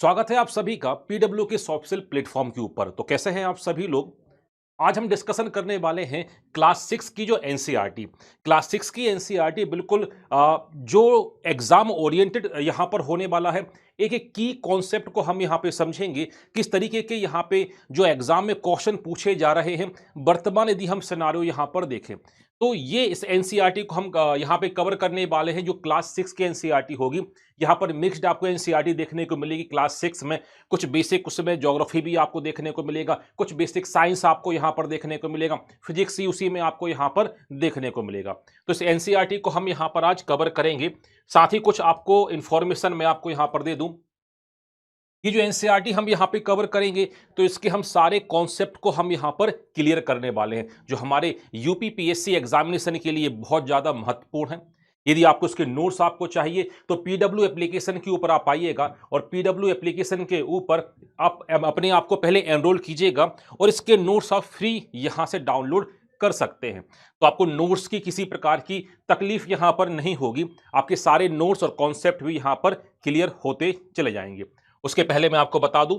स्वागत है आप सभी का पीडब्ल्यू के सॉफ्टसेल प्लेटफॉर्म के ऊपर। तो कैसे हैं आप सभी लोग। आज हम डिस्कशन करने वाले हैं क्लास 6 की जो एनसीईआरटी। क्लास 6 की एनसीईआरटी बिल्कुल जो एग्जाम ओरिएंटेड यहाँ पर होने वाला है। एक एक की कॉन्सेप्ट को हम यहाँ पे समझेंगे, किस तरीके के यहाँ पे जो एग्जाम में क्वेश्चन पूछे जा रहे हैं। वर्तमान यदि हम सिनारियो यहाँ पर देखें तो ये इस एनसीईआरटी को हम यहाँ पे कवर करने वाले हैं। जो क्लास 6 की एनसीईआरटी होगी, यहाँ पर मिक्स्ड आपको एनसीईआरटी देखने को मिलेगी। क्लास 6 में कुछ बेसिक, उसमें ज्योग्राफी भी आपको देखने को मिलेगा, कुछ बेसिक साइंस आपको यहाँ पर देखने को मिलेगा, फिजिक्स ही उसी में आपको यहाँ पर देखने को मिलेगा। तो इस एनसीईआरटी को हम यहाँ पर आज कवर करेंगे। साथ ही कुछ आपको इंफॉर्मेशन मैं आपको यहाँ पर दे दूं। ये जो एनसीईआरटी हम यहाँ पे कवर करेंगे तो इसके हम सारे कॉन्सेप्ट को हम यहाँ पर क्लियर करने वाले हैं, जो हमारे यूपीपीएससी एग्जामिनेशन के लिए बहुत ज़्यादा महत्वपूर्ण है। यदि आपको उसके नोट्स आपको चाहिए तो पीडब्ल्यू एप्लीकेशन के ऊपर आप आइएगा और पीडब्ल्यू एप्लीकेशन के ऊपर आप अपने आप को पहले एनरोल कीजिएगा और इसके नोट्स आप फ्री यहाँ से डाउनलोड कर सकते हैं। तो आपको नोट्स की किसी प्रकार की तकलीफ यहाँ पर नहीं होगी। आपके सारे नोट्स और कॉन्सेप्ट भी यहाँ पर क्लियर होते चले जाएंगे। उसके पहले मैं आपको बता दूं,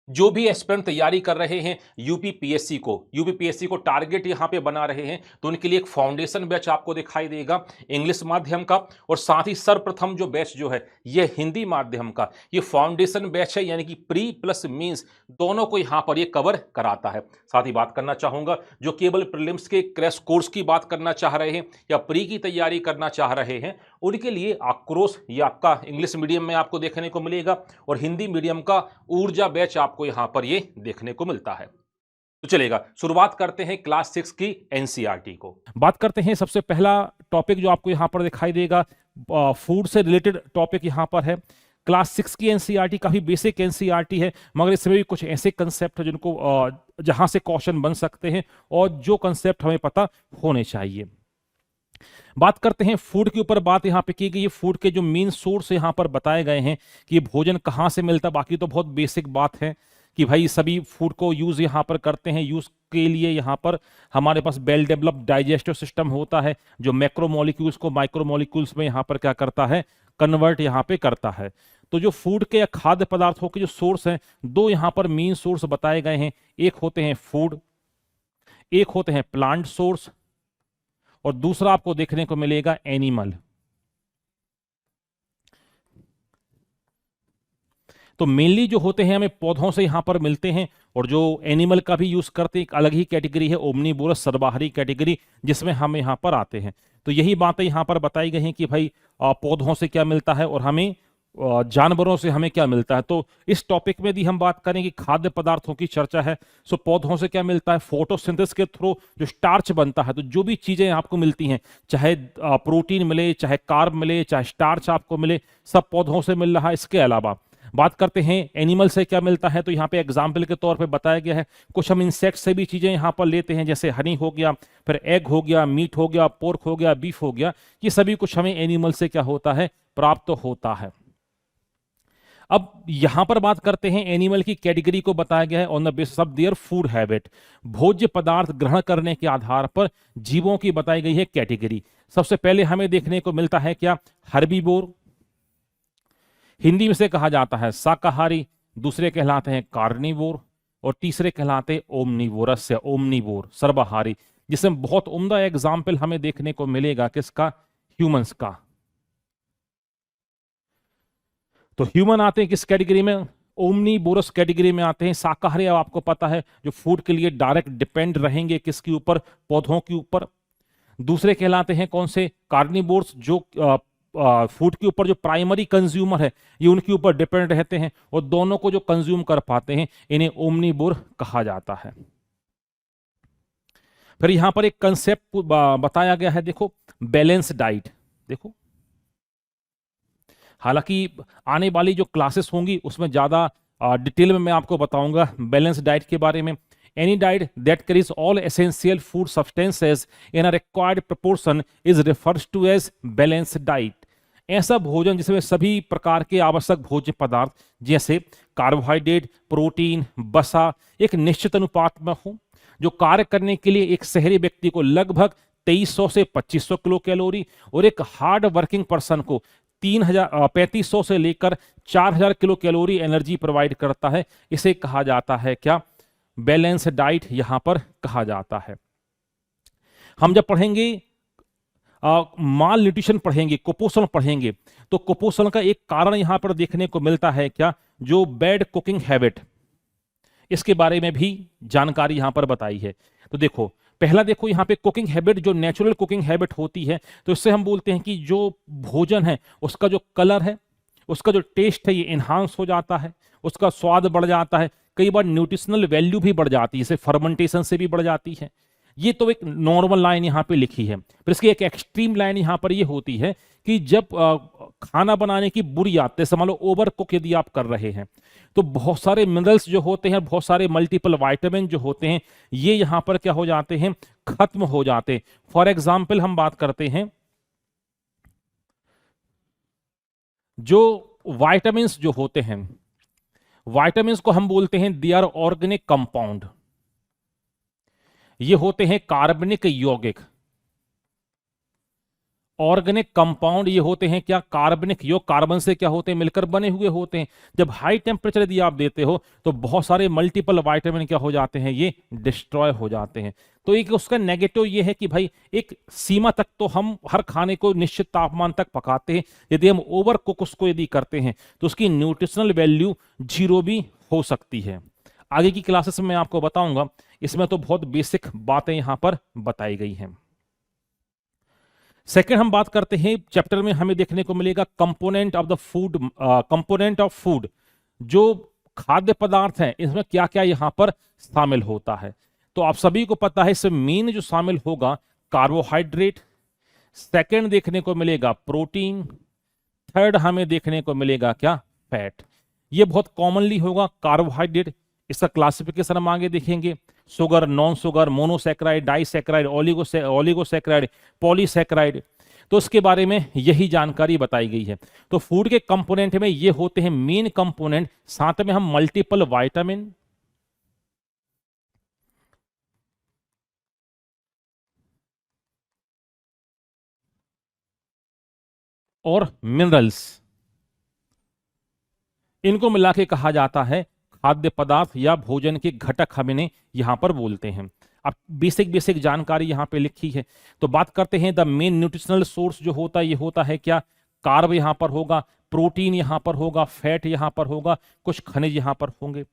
जो भी एस्पिरेंट तैयारी कर रहे हैं यूपीपीएससी को टारगेट यहां पे बना रहे हैं, तो उनके लिए एक फाउंडेशन बैच आपको दिखाई देगा इंग्लिश माध्यम का। और साथ ही सर्वप्रथम जो बैच जो है ये हिंदी माध्यम का, ये फाउंडेशन बैच है, यानी कि प्री प्लस मींस दोनों को यहां पर ये कवर कराता है। साथ ही बात करना चाहूंगा, जो केवल प्रीलिम्स के क्रैश कोर्स की बात करना चाह रहे हैं या प्री की तैयारी करना चाह रहे हैं, उनके लिए आक्रोश ये आपका इंग्लिश मीडियम में आपको देखने को मिलेगा और हिंदी मीडियम का ऊर्जा बैच आपको यहां पर ये देखने को मिलता है। तो चलेगा, शुरुआत करते हैं क्लास 6 की एनसीईआरटी को। बात करते हैं, सबसे पहला टॉपिक जो आपको यहां पर दिखाई देगा, फूड से रिलेटेड टॉपिक यहां पर है। क्लास 6 की एनसीईआरटी काफी बेसिक एनसीईआरटी है, मगर इसमें भी कुछ ऐसे कंसेप्ट है जिनको जहां से क्वेश्चन बन सकते हैं और जो कंसेप्ट हमें पता होने चाहिए। बात करते हैं फूड के ऊपर, बात यहां पे की गई है। फूड के जो मेन सोर्स यहां पर बताए गए हैं कि भोजन कहां से मिलता है। बाकी तो बहुत बेसिक बात है कि भाई सभी फूड को यूज यहां पर करते हैं। यूज के लिए यहां पर हमारे पास वेल डेवलप्ड डाइजेस्टिव सिस्टम होता है, जो मैक्रोमोलिक्यूल्स को माइक्रोमोलिक्यूल्स में यहां पर क्या करता है, कन्वर्ट यहां पे करता है। तो जो फूड के या खाद्य पदार्थों के जो सोर्स हैं, दो यहां पर मेन सोर्स बताए गए हैं। एक होते हैं फूड, एक होते हैं प्लांट सोर्स, और दूसरा आपको देखने को मिलेगा एनिमल। तो मेनली जो होते हैं हमें पौधों से यहां पर मिलते हैं, और जो एनिमल का भी यूज करते हैं एक अलग ही कैटेगरी है, ओमनीवोरस, सर्वाहारी कैटेगरी, जिसमें हम यहां पर आते हैं। तो यही बातें यहां पर बताई गई हैं कि भाई पौधों से क्या मिलता है और हमें जानवरों से हमें क्या मिलता है। तो इस टॉपिक में यदि हम बात करें कि खाद्य पदार्थों की चर्चा है, सो पौधों से क्या मिलता है, फोटोसिंथेसिस के थ्रू जो स्टार्च बनता है। तो जो भी चीजें आपको मिलती हैं, चाहे प्रोटीन मिले, चाहे कार्ब मिले, चाहे स्टार्च आपको मिले, सब पौधों से मिल रहा है। इसके अलावा बात करते हैं एनिमल से क्या मिलता है, तो यहाँ पे एग्जाम्पल के तौर पे बताया गया है। कुछ हम इंसेक्ट से भी चीजें यहाँ पर लेते हैं, जैसे हनी हो गया, फिर एग हो गया, मीट हो गया, पोर्क हो गया, बीफ हो गया। ये सभी कुछ हमें एनिमल से क्या होता है, प्राप्त होता है। अब यहां पर बात करते हैं एनिमल की कैटेगरी को बताया गया है on the basis of their food habit. भोज्य पदार्थ ग्रहण करने के आधार पर जीवों की बताई गई है कैटेगरी। सबसे पहले हमें देखने को मिलता है क्या, हर्बीवोर, हिंदी में से कहा जाता है शाकाहारी, दूसरे कहलाते हैं कार्निवोर, और तीसरे कहलाते हैं ओमनीवोरस या ओमनीवोर, सर्वाहारी, जिसमें बहुत उम्दा एग्जाम्पल हमें देखने को मिलेगा किसका, ह्यूमंस का। तो ह्यूमन आते हैं किस कैटेगरी में, ओमनीवोरस कैटेगरी में आते हैं। शाकाहारी अब आपको पता है जो फूड के लिए डायरेक्ट डिपेंड रहेंगे किसके ऊपर, पौधों के ऊपर। दूसरे कहलाते हैं कौन से, कार्निवोर्स, जो फूड के ऊपर जो प्राइमरी कंज्यूमर है ये उनके ऊपर डिपेंड रहते हैं, और दोनों को जो कंज्यूम कर पाते हैं इन्हें ओमनीवोर कहा जाता है। फिर यहां पर एक कंसेप्ट बताया गया है, देखो, बैलेंस डाइट। देखो, हालांकि आने वाली जो क्लासेस होंगी उसमें ज्यादा डिटेल में मैं आपको बताऊंगा बैलेंस डाइट के बारे में। Any diet that carries all essential food substances in a required proportion is refers to as balance diet. ऐसा भोजन जिसमें सभी प्रकार के आवश्यक भोज्य पदार्थ जैसे कार्बोहाइड्रेट, प्रोटीन, वसा एक निश्चित अनुपात में हो, जो कार्य करने के लिए एक शहरी व्यक्ति को लगभग 2300 से 2500 किलो कैलोरी और एक हार्ड वर्किंग पर्सन को 3500 से लेकर 4000 किलो कैलोरी एनर्जी प्रोवाइड करता है। इसे कहा जाता है क्या? बैलेंस डाइट यहां पर कहा जाता है। हम जब पढ़ेंगे माल न्यूट्रिशन पढ़ेंगे, कुपोषण पढ़ेंगे, तो कुपोषण का एक कारण यहां पर देखने को मिलता है क्या? जो बैड कुकिंग हैबिट, इसके बारे में भी जानकारी यहां पर बताई है। तो देखो, पहला देखो यहां पे कुकिंग हैबिट, जो नेचुरल कुकिंग हैबिट होती है, तो इससे हम बोलते हैं कि जो भोजन है उसका जो कलर है, उसका जो टेस्ट है, ये इन्हांस हो जाता है, उसका स्वाद बढ़ जाता है, कई बार न्यूट्रिशनल वैल्यू भी बढ़ जाती है, जैसे फर्मेंटेशन से भी बढ़ जाती है। ये तो एक नॉर्मल लाइन यहां पे लिखी है। फिर इसकी एक एक्सट्रीम लाइन यहां पर ये होती है कि जब खाना बनाने की बुरी आदत, जैसे मान लो ओवर कुक यदि आप कर रहे हैं, तो बहुत सारे मिनरल्स जो होते हैं, बहुत सारे मल्टीपल वाइटामिन जो होते हैं, ये यहां पर क्या हो जाते हैं? खत्म हो जाते हैं। फॉर एग्जाम्पल हम बात करते हैं, जो वाइटामिन जो होते हैं, वाइटामिन को हम बोलते हैं दे आर ऑर्गेनिक कंपाउंड। ये होते हैं कार्बनिक यौगिक। ऑर्गेनिक कंपाउंड ये होते हैं क्या? कार्बनिक यौगिक। कार्बन से क्या होते हैं? मिलकर बने हुए होते हैं। जब हाई टेम्परेचर यदि आप देते हो तो बहुत सारे मल्टीपल विटामिन क्या हो जाते हैं? ये डिस्ट्रॉय हो जाते हैं। तो एक उसका नेगेटिव ये है कि भाई एक सीमा तक तो हम हर खाने को निश्चित तापमान तक पकाते हैं, यदि हम ओवर कुक उसको यदि करते हैं तो उसकी न्यूट्रिशनल वैल्यू 0 भी हो सकती है। आगे की क्लासेस में मैं आपको बताऊंगा, इसमें तो बहुत बेसिक बातें यहां पर बताई गई हैं। सेकंड हम बात करते हैं, चैप्टर में हमें देखने को मिलेगा component of the food, component of food, जो खाद्य पदार्थ हैं इसमें क्या क्या यहां पर शामिल होता है। तो आप सभी को पता है इसमें मेन जो शामिल होगा कार्बोहाइड्रेट, सेकंड देखने को मिलेगा प्रोटीन, थर्ड हमें देखने को मिलेगा क्या? फैट। ये बहुत कॉमनली होगा कार्बोहाइड्रेट। इसका क्लासिफिकेशन हम आगे देखेंगे, sugar, non sugar, monosaccharide, disaccharide, oligosaccharide, polysaccharide. तो उसके बारे में यही जानकारी बताई गई है। तो फूड के कंपोनेंट में ये होते हैं मेन कंपोनेंट, साथ में हम मल्टीपल विटामिन और मिनरल्स, इनको मिला के कहा जाता है खाद्य पदार्थ या भोजन के घटक, हम इन्हें यहां पर बोलते हैं। अब बेसिक बेसिक जानकारी यहां पे लिखी है। तो बात करते हैं द मेन न्यूट्रिशनल सोर्स जो होता है, ये होता है क्या? कार्ब यहां पर होगा, प्रोटीन यहां पर होगा, फैट यहां पर होगा, कुछ खनिज यहां पर होंगे।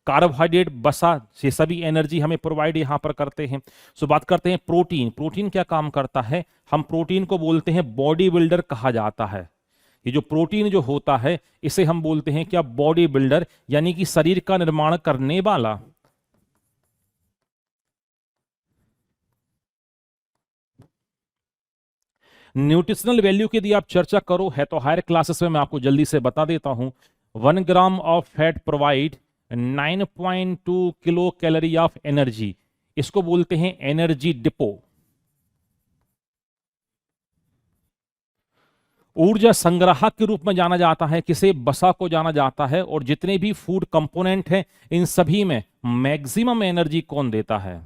कार्बोहाइड्रेट, बसा, ये सभी एनर्जी हमें प्रोवाइड यहां पर करते हैं। सो बात करते हैं प्रोटीन। प्रोटीन क्या काम करता है? हम प्रोटीन को बोलते हैं बॉडी बिल्डर कहा जाता है। ये जो प्रोटीन जो होता है इसे हम बोलते हैं क्या? बॉडी बिल्डर, यानी कि शरीर का निर्माण करने वाला। न्यूट्रिशनल वैल्यू की यदि आप चर्चा करो है तो हायर क्लासेस में मैं आपको जल्दी से बता देता हूं, 1 gram of fat provide 9.2 kilo calorie of energy. इसको बोलते हैं एनर्जी डिपो। ऊर्जा संग्राहक के रूप में जाना जाता है, किसे? बसा को जाना जाता है। और जितने भी फूड कंपोनेंट हैं इन सभी में मैक्सिमम एनर्जी कौन देता है?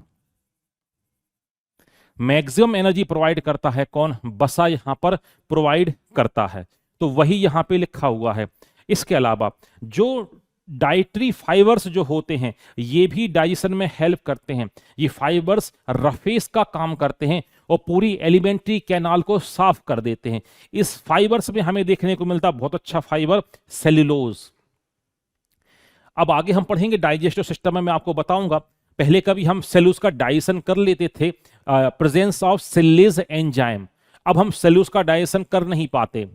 मैक्सिमम एनर्जी प्रोवाइड करता है कौन? बसा यहां पर प्रोवाइड करता है। तो वही यहां पे लिखा हुआ है। इसके अलावा जो डाइटरी फाइबर्स जो होते हैं ये भी डाइजेशन में हेल्प करते हैं। ये फाइबर्स रफेस का काम करते हैं और पूरी एलिमेंट्री कैनाल को साफ कर देते हैं। इस फाइबर्स में हमें देखने को मिलता बहुत अच्छा फाइबर सेल्यूलोज। अब आगे हम पढ़ेंगे डाइजेस्टिव सिस्टम में, मैं आपको बताऊंगा। पहले कभी हम सेल्यूलोज का डाइजेशन कर लेते थे, प्रेजेंस ऑफ सेल्यूलेज एंजाइम। अब हम सेल्यूलोज का डाइजेशन कर नहीं पाते,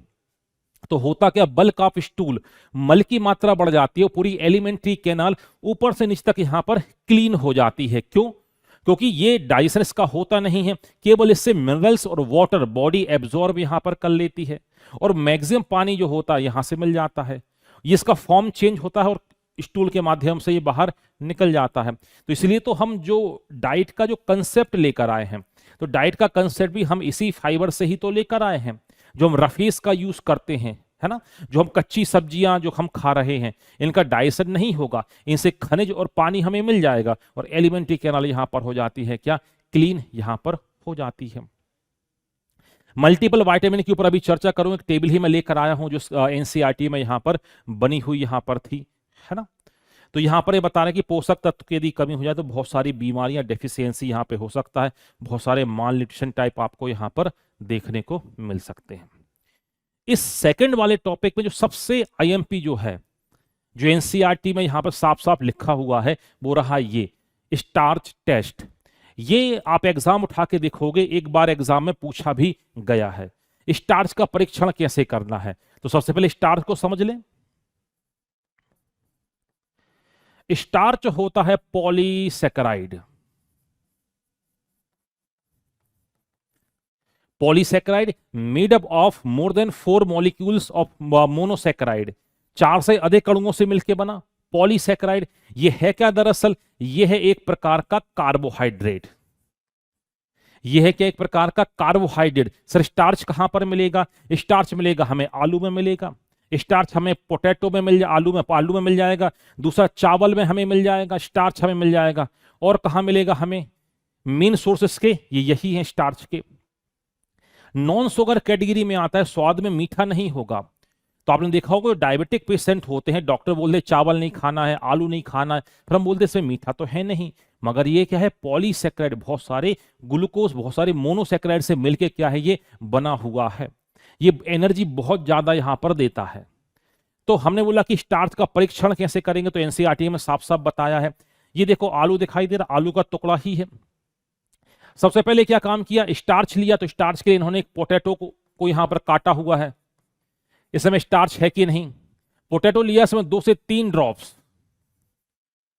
तो होता क्या? बल्क ऑफ स्टूल, मल की मात्रा बढ़ जाती है, पूरी एलिमेंट्री कैनाल ऊपर से नीचे तक यहां पर क्लीन हो जाती है। क्यों? क्योंकि ये डाइजेशन इसका होता नहीं है, केवल इससे मिनरल्स और वाटर बॉडी एब्जॉर्ब यहां पर कर लेती है, और मैक्सिमम पानी जो होता है यहां से मिल जाता है। ये इसका फॉर्म चेंज होता है और स्टूल के माध्यम से ये बाहर निकल जाता है। तो इसलिए तो हम जो डाइट का जो कंसेप्ट लेकर आए हैं, तो डाइट का कंसेप्ट भी हम इसी फाइबर से ही तो लेकर आए हैं, जो हम रफीस का यूज करते हैं, है ना। जो हम कच्ची सब्जियां जो हम खा रहे हैं इनका डाइजेशन नहीं होगा, इनसे खनिज और पानी हमें मिल जाएगा और एलिमेंट्री कैनाल यहां पर हो जाती है क्या? क्लीन यहां पर हो जाती है। मल्टीपल विटामिन के ऊपर अभी चर्चा करूं, एक टेबल ही मैं लेकर आया हूं जो एनसीईआरटी में यहां पर बनी हुई यहां पर थी, है ना। तो यहां पर ये बता रहे हैं कि पोषक तत्व की यदि कमी हो जाए तो बहुत सारी बीमारियां, डेफिशिएंसी यहां पे हो सकता है, बहुत सारे माल न्यूट्रिशन टाइप आपको यहां पर देखने को मिल सकते हैं। इस सेकंड वाले टॉपिक में जो सबसे आईएमपी जो है, जो एनसीईआरटी में यहां पर साफ साफ लिखा हुआ है, वो रहा ये स्टार्च टेस्ट। ये आप एग्जाम उठा के देखोगे, एक बार एग्जाम में पूछा भी गया है। स्टार्च का परीक्षण कैसे करना है, तो सबसे पहले स्टार्च को समझ लें। स्टार्च होता है polysaccharide. Polysaccharide made up of more than 4 molecules of monosaccharide, 4 से अधिक अणुओं से मिलकर बना पॉलीसेकेराइड। ये है क्या, दरअसल ये है एक प्रकार का कार्बोहाइड्रेट। यह है क्या, एक प्रकार का कार्बोहाइड्रेट। सर स्टार्च कहां पर मिलेगा? स्टार्च मिलेगा हमें आलू में मिलेगा, स्टार्च हमें पोटैटो में मिल, आलू में मिल जाएगा, दूसरा चावल में हमें मिल जाएगा, स्टार्च हमें मिल जाएगा। और कहां मिलेगा हमें? मेन सोर्सेस के ये यही है स्टार्च के। नॉन शुगर कैटेगरी में आता है, स्वाद में मीठा नहीं होगा। तो आपने देखा होगा डायबिटिक पेशेंट होते हैं, डॉक्टर बोलते चावल नहीं खाना है, आलू नहीं खाना है, फिर हम बोलते इसमें मीठा तो है नहीं, मगर ये क्या है, पॉलीसेकेराइड, बहुत सारे ग्लूकोज, बहुत सारे मोनोसेकेराइड से मिलके क्या है ये बना हुआ है। ये एनर्जी बहुत ज्यादा यहां पर देता है। तो हमने बोला कि स्टार्च का परीक्षण कैसे करेंगे, तो एनसीईआरटी में साफ साफ बताया है। ये देखो आलू दिखाई दे रहा, आलू का टुकड़ा ही है। सबसे पहले क्या काम किया, स्टार्च लिया, तो स्टार्च के लिए इन्होंने एक पोटैटो को यहां पर काटा हुआ है। इसमें स्टार्च है कि नहीं? पोटैटो लिया, इसमें 2 से 3 ड्रॉप्स,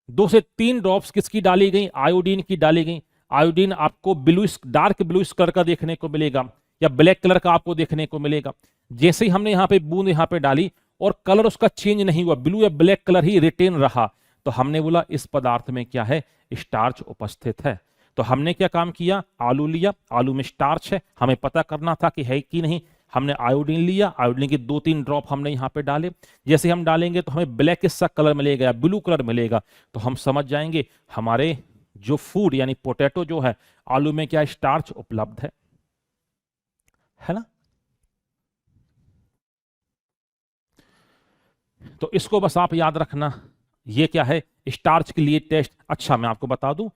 2 से 3 ड्रॉप्स किसकी डाली गई? आयोडीन की डाली गई। आयोडीन आपको डार्क ब्लूइश कलर का देखने को मिलेगा या ब्लैक कलर का आपको देखने को मिलेगा। जैसे ही हमने यहां पे बूंद यहां पे डाली और कलर उसका चेंज नहीं हुआ, ब्लू या ब्लैक कलर ही रिटेन रहा, तो हमने बोला इस पदार्थ में क्या है, स्टार्च उपस्थित है। तो हमने क्या काम किया, आलू लिया, आलू में स्टार्च है, हमें पता करना था कि है कि नहीं। हमने आयोडीन लिया, आयोडीन के 2-3 ड्रॉप हमने यहां पे डाले। जैसे हम डालेंगे तो हमें ब्लैक सा कलर मिलेगा या ब्लू कलर मिलेगा, तो हम समझ जाएंगे हमारे जो फूड यानी पोटैटो जो है, आलू में क्या स्टार्च उपलब्ध है ना। तो इसको बस आप याद रखना, ये क्या है, स्टार्च के लिए टेस्ट। अच्छा मैं आपको बता दूं,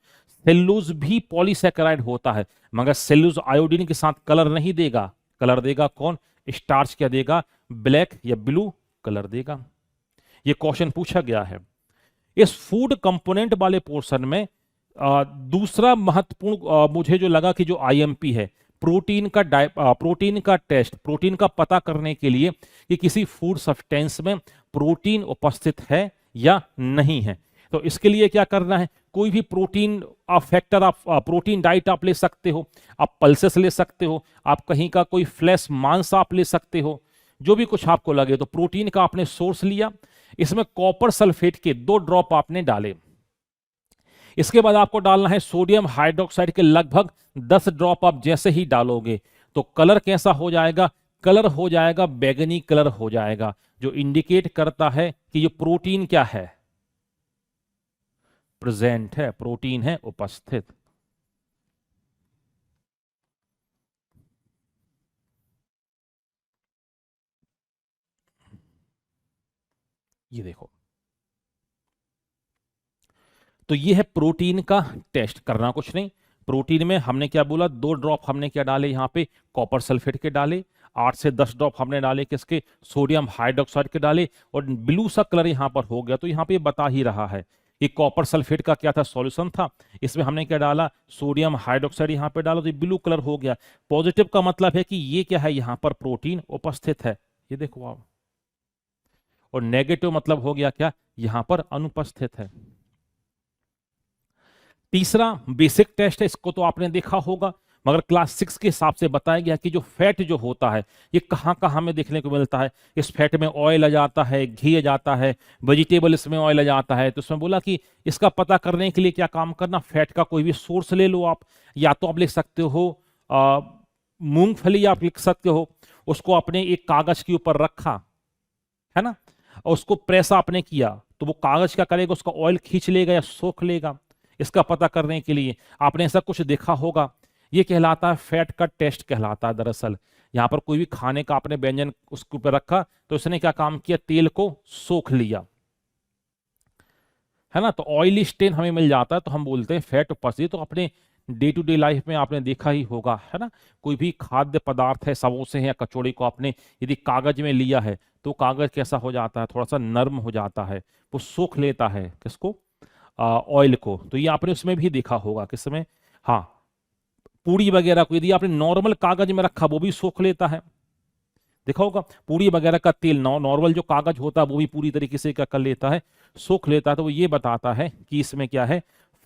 सेल्यूलोज भी पॉलीसेकेराइड होता है, मगर सेल्यूलोज आयोडीन के साथ कलर नहीं देगा। कलर देगा कौन? स्टार्च क्या देगा? ब्लैक या ब्लू कलर देगा। ये क्वेश्चन पूछा गया है। इस फूड कंपोनेंट वाले पोर्शन में दूसरा महत्वपूर्ण मुझे जो लगा कि जो आईएमपी है, प्रोटीन का टेस्ट, प्रोटीन का पता करने के लिए कि किसी फूड सब्सटेंस में प्रोटीन उपस्थित है या नहीं है। तो इसके लिए क्या करना है, कोई भी प्रोटीन फैक्टर आप प्रोटीन डाइट आप ले सकते हो, आप पल्सेस ले सकते हो, आप कहीं का कोई फ्लैश मांस आप ले सकते हो, जो भी कुछ आपको लगे। तो प्रोटीन का आपने सोर्स लिया, इसमें कॉपर सल्फेट के 2 ड्रॉप आपने डाले। इसके बाद आपको डालना है सोडियम हाइड्रोक्साइड के लगभग 10 ड्रॉप। आप जैसे ही डालोगे तो कलर कैसा हो जाएगा? कलर हो जाएगा बैगनी कलर हो जाएगा, जो इंडिकेट करता है कि ये प्रोटीन क्या है, प्रेजेंट है, प्रोटीन है उपस्थित। ये देखो, तो ये है प्रोटीन का टेस्ट। करना कुछ नहीं, प्रोटीन में हमने क्या बोला, 2 ड्रॉप हमने क्या डाले यहां पे, कॉपर सल्फेट के डाले, 8 से 10 ड्रॉप हमने डाले किसके, सोडियम हाइड्रोक्साइड के डाले, और ब्लू सा कलर यहां पर हो गया। तो यहां पे बता ही रहा है कि कॉपर सल्फेट का क्या था, सॉल्यूशन था, इसमें हमने क्या डाला, सोडियम हाइड्रोक्साइड यहां पे डाला, तो ब्लू कलर हो गया। पॉजिटिव का मतलब है कि ये क्या है, यहां पर प्रोटीन उपस्थित है, ये देखो आप। और नेगेटिव मतलब हो गया क्या, यहां पर अनुपस्थित है। तीसरा बेसिक टेस्ट है, इसको तो आपने देखा होगा, मगर क्लास 6 के हिसाब से बताया गया कि जो फैट जो होता है ये कहां कहां में देखने को मिलता है। इस फैट में ऑयल आ जाता है, घी आ जाता है, वेजिटेबल इसमें ऑयल आ जाता है। तो उसमें बोला कि इसका पता करने के लिए क्या काम करना, फैट का कोई भी सोर्स ले लो आप, या तो आप लिख सकते हो मूंगफली, आप लिख सकते हो, उसको आपने एक कागज के ऊपर रखा है ना, और उसको प्रेस आपने किया, तो वो कागज क्या करेगा, उसका ऑयल खींच लेगा या सोख लेगा। इसका पता करने के लिए आपने ऐसा कुछ देखा होगा। ये कहलाता है फैट का टेस्ट कहलाता है। दरअसल यहाँ पर कोई भी खाने का आपने व्यंजन उसके ऊपर रखा तो उसने क्या काम किया, तेल को सोख लिया, है ना। तो ऑयली स्टेन हमें मिल जाता है तो हम बोलते हैं फैट उपस्थिति। तो अपने डे टू डे लाइफ में आपने देखा ही होगा, है ना, कोई भी खाद्य पदार्थ है, समोसे हैं या कचौड़ी को आपने यदि कागज में लिया है तो कागज कैसा हो जाता है, थोड़ा सा नर्म हो जाता है, वो सोख लेता है किसको, ऑयल को। तो ये आपने उसमें भी देखा होगा किसमें, हाँ, पूड़ी वगैरह को यदि आपने नॉर्मल कागज में रखा वो भी सोख लेता है। देखा होगा पूड़ी वगैरह का तेल नॉर्मल जो कागज होता है वो भी पूरी तरीके से क्या कर लेता है, सोख लेता है। तो वो ये बताता है कि इसमें क्या है,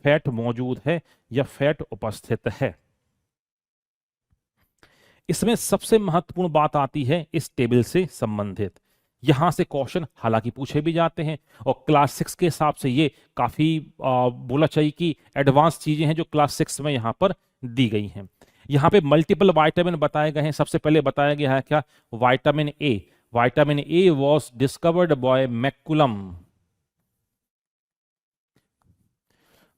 फैट मौजूद है या फैट उपस्थित है। इसमें सबसे महत्वपूर्ण बात आती है इस टेबल से संबंधित। यहां से क्वेश्चन हालांकि पूछे भी जाते हैं और क्लास 6 के हिसाब से ये काफी बोला चाहिए कि एडवांस चीजें हैं जो क्लास 6 में यहां पर दी गई हैं। यहाँ पे मल्टीपल विटामिन बताए गए हैं। सबसे पहले बताया गया है क्या, vitamin A. Vitamin A was discovered by McCullum.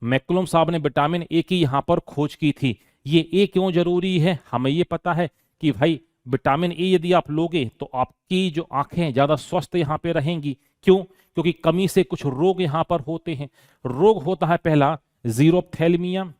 McCullum साहब ने विटामिन ए की यहां पर खोज की थी। ये ए क्यों जरूरी है, हमें ये पता है कि भाई विटामिन ए यदि आप लोगे तो आपकी जो आंखें ज्यादा स्वस्थ यहां पे रहेंगी। क्यों, क्योंकि कमी से कुछ रोग यहां पर होते हैं। रोग होता है पहला जीरोप्थेल्मिया,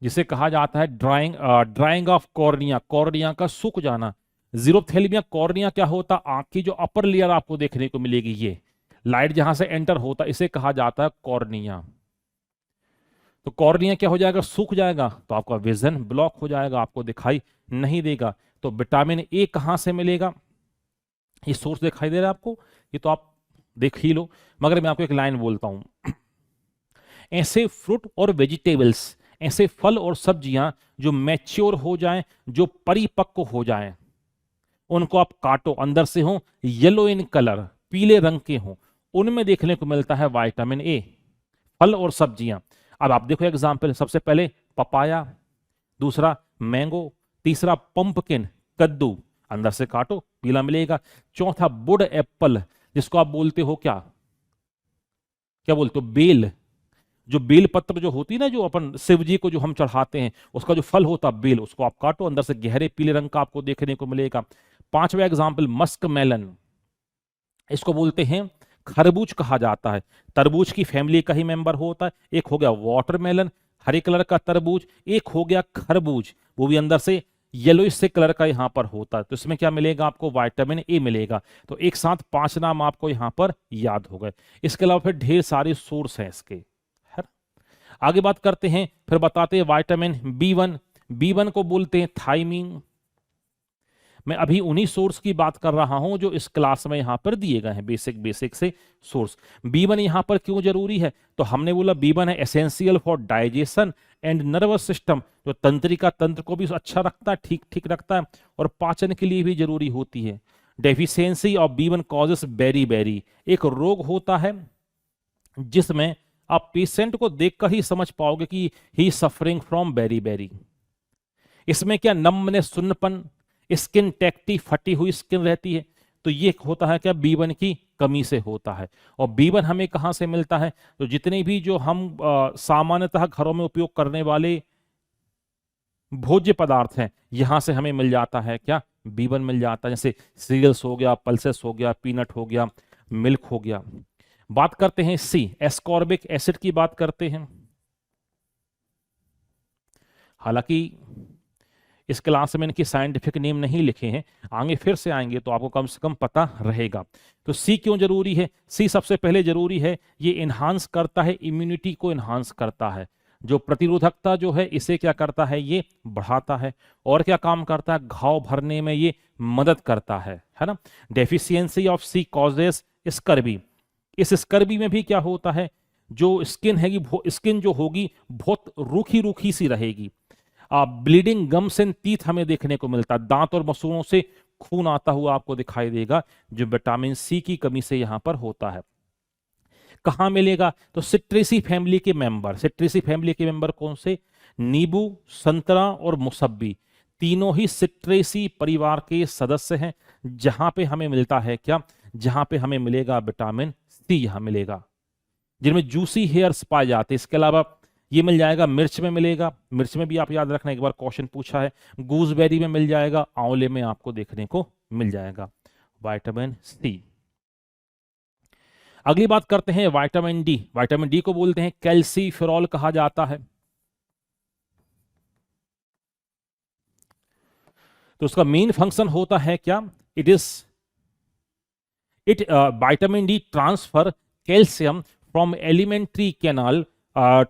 जिसे कहा जाता है ड्राइंग ऑफ कॉर्निया, कॉर्निया का सूख जाना। जीरोप्थेल्मिया कॉर्निया क्या होता, आंख की जो अपर लेयर आपको देखने को मिलेगी, ये लाइट जहां से एंटर होता है इसे कहा जाता है कॉर्निया। तो कॉर्निया क्या हो जाएगा, सूख जाएगा तो आपका विजन ब्लॉक हो जाएगा, आपको दिखाई नहीं देगा। तो विटामिन ए कहां से मिलेगा, ये सोर्स दिखाई दे रहा है आपको, ये तो आप देख ही लो, मगर मैं आपको एक लाइन बोलता हूं। ऐसे फ्रूट और वेजिटेबल्स, ऐसे फल और सब्जियां जो मैच्योर हो जाएं, जो परिपक्व हो जाएं, उनको आप काटो, अंदर से हो येलो इन कलर, पीले रंग के हो, उनमें देखने को मिलता है विटामिन ए, फल और सब्जियां। अब आप देखो एग्जाम्पल, सबसे पहले पपाया, दूसरा मैंगो, तीसरा पंपकिन कद्दू, अंदर से काटो पीला मिलेगा। चौथा बुड एप्पल, जिसको आप बोलते हो क्या, क्या बोलते हो, बेल, जो बेल पत्र जो होती है ना, जो अपन शिव जी को जो हम चढ़ाते हैं, उसका जो फल होता है बेल, उसको आप काटो, अंदर से गहरे पीले रंग का आपको देखने को मिलेगा। पांचवा एग्जाम्पल मस्क मेलन, इसको बोलते हैं खरबूज कहा जाता है, तरबूज की फैमिली का ही मेंबर होता है। एक हो गया वाटरमेलन, हरे कलर का तरबूज, एक हो गया खरबूज, वो भी अंदर से येलोइश से कलर का यहां पर होता है। तो इसमें क्या मिलेगा आपको, विटामिन ए मिलेगा। तो एक साथ 5 नाम आपको यहां पर याद हो गए। इसके अलावा फिर ढेर सारे सोर्स हैं इसके, है ना। आगे बात करते हैं, फिर बताते हैं विटामिन बी1। बी1 को बोलते हैं थायमीन। मैं अभी उन्हीं सोर्स की बात कर रहा हूं जो इस क्लास में यहां पर दिए गए हैं, बेसिक से सोर्स। बी1 यहां पर क्यों जरूरी है, तो हमने बोला बी1 है essential for digestion and nervous system, जो तंत्रिका तंत्र को भी अच्छा रखता है, ठीक ठीक रखता है, और पाचन के लिए भी जरूरी होती है। Deficiency of B one causes beri, एक रोग होता है जिसमें आप पेशेंट को देखकर ही समझ पाओगे कि ही सफरिंग फ्रॉम बेरी। इसमें क्या नम्बनेस, सुन्नपन, स्किन टैक्टी, फटी हुई स्किन रहती है। तो ये होता है क्या, बी1 की कमी से होता है। और बी1 हमें कहां से मिलता है, तो जितने भी जो हम सामान्यतः घरों में उपयोग करने वाले भोज्य पदार्थ हैं, यहां से हमें मिल जाता है क्या, बी1 मिल जाता है। जैसे सीरियल्स हो गया, पल्सेस हो गया, पीनट हो गया, मिल्क हो गया। बात करते हैं सी, एस्कॉर्बिक एसिड की बात करते हैं। हालांकि इस क्लास में इनकी साइंटिफिक नेम नहीं लिखे हैं, आगे फिर से आएंगे तो आपको कम से कम पता रहेगा। तो सी क्यों जरूरी है, सी सबसे पहले जरूरी है, ये इन्हांस करता है, इम्यूनिटी को इन्हांस करता है, जो प्रतिरोधकता जो है इसे क्या करता है, ये बढ़ाता है। और क्या काम करता है, घाव भरने में ये मदद करता है ना। Deficiency of C causes scurvy, इस स्कर्वी में भी क्या होता है, जो स्किन है, स्किन जो होगी बहुत रूखी रूखी सी रहेगी। ब्लीडिंग गम्स एंड टीथ हमें देखने को मिलता है, दांत और मसूड़ों से खून आता हुआ आपको दिखाई देगा, जो विटामिन सी की कमी से यहां पर होता है। कहां मिलेगा, तो सिट्रेसी फैमिली के मेंबर, सिट्रेसी फैमिली के मेंबर कौन से, नींबू, संतरा और मुसब्बी, तीनों ही सिट्रेसी परिवार के सदस्य हैं। जहां पे हमें मिलता है क्या, जहां पे हमें मिलेगा विटामिन सी, यहां मिलेगा, जिनमें जूसी हेयर्स पाए जाते हैं। इसके अलावा ये मिल जाएगा मिर्च में, मिलेगा मिर्च में भी, आप याद रखना एक बार क्वेश्चन पूछा है। गूसबेरी में मिल जाएगा, आंवले में आपको देखने को मिल जाएगा विटामिन सी। अगली बात करते हैं विटामिन डी। विटामिन डी को बोलते हैं कैल्सीफेरॉल कहा जाता है। तो उसका मेन फंक्शन होता है क्या, it vitamin D transfer calcium from alimentary canal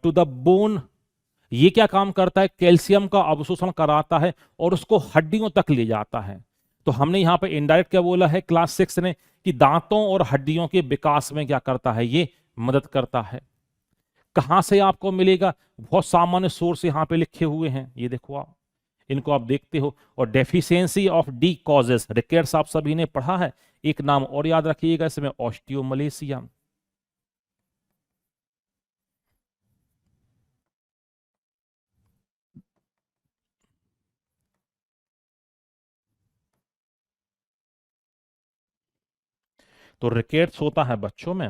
to the bone. ये क्या काम करता है, कैल्शियम का अवशोषण कराता है और उसको हड्डियों तक ले जाता है। तो हमने यहां पे इनडायरेक्ट क्या बोला है क्लास 6 ने, कि दांतों और हड्डियों के विकास में क्या करता है, ये मदद करता है। कहां से आपको मिलेगा, बहुत सामान्य सोर्स यहां पे लिखे हुए हैं, ये देखो आप, इनको आप देखते हो। और deficiency of D causes, rickets आप सभी ने पढ़ा है। एक नाम और याद रखिएगा इसमें, ऑस्टियोमलेशिया। तो रिकेट्स होता है बच्चों में,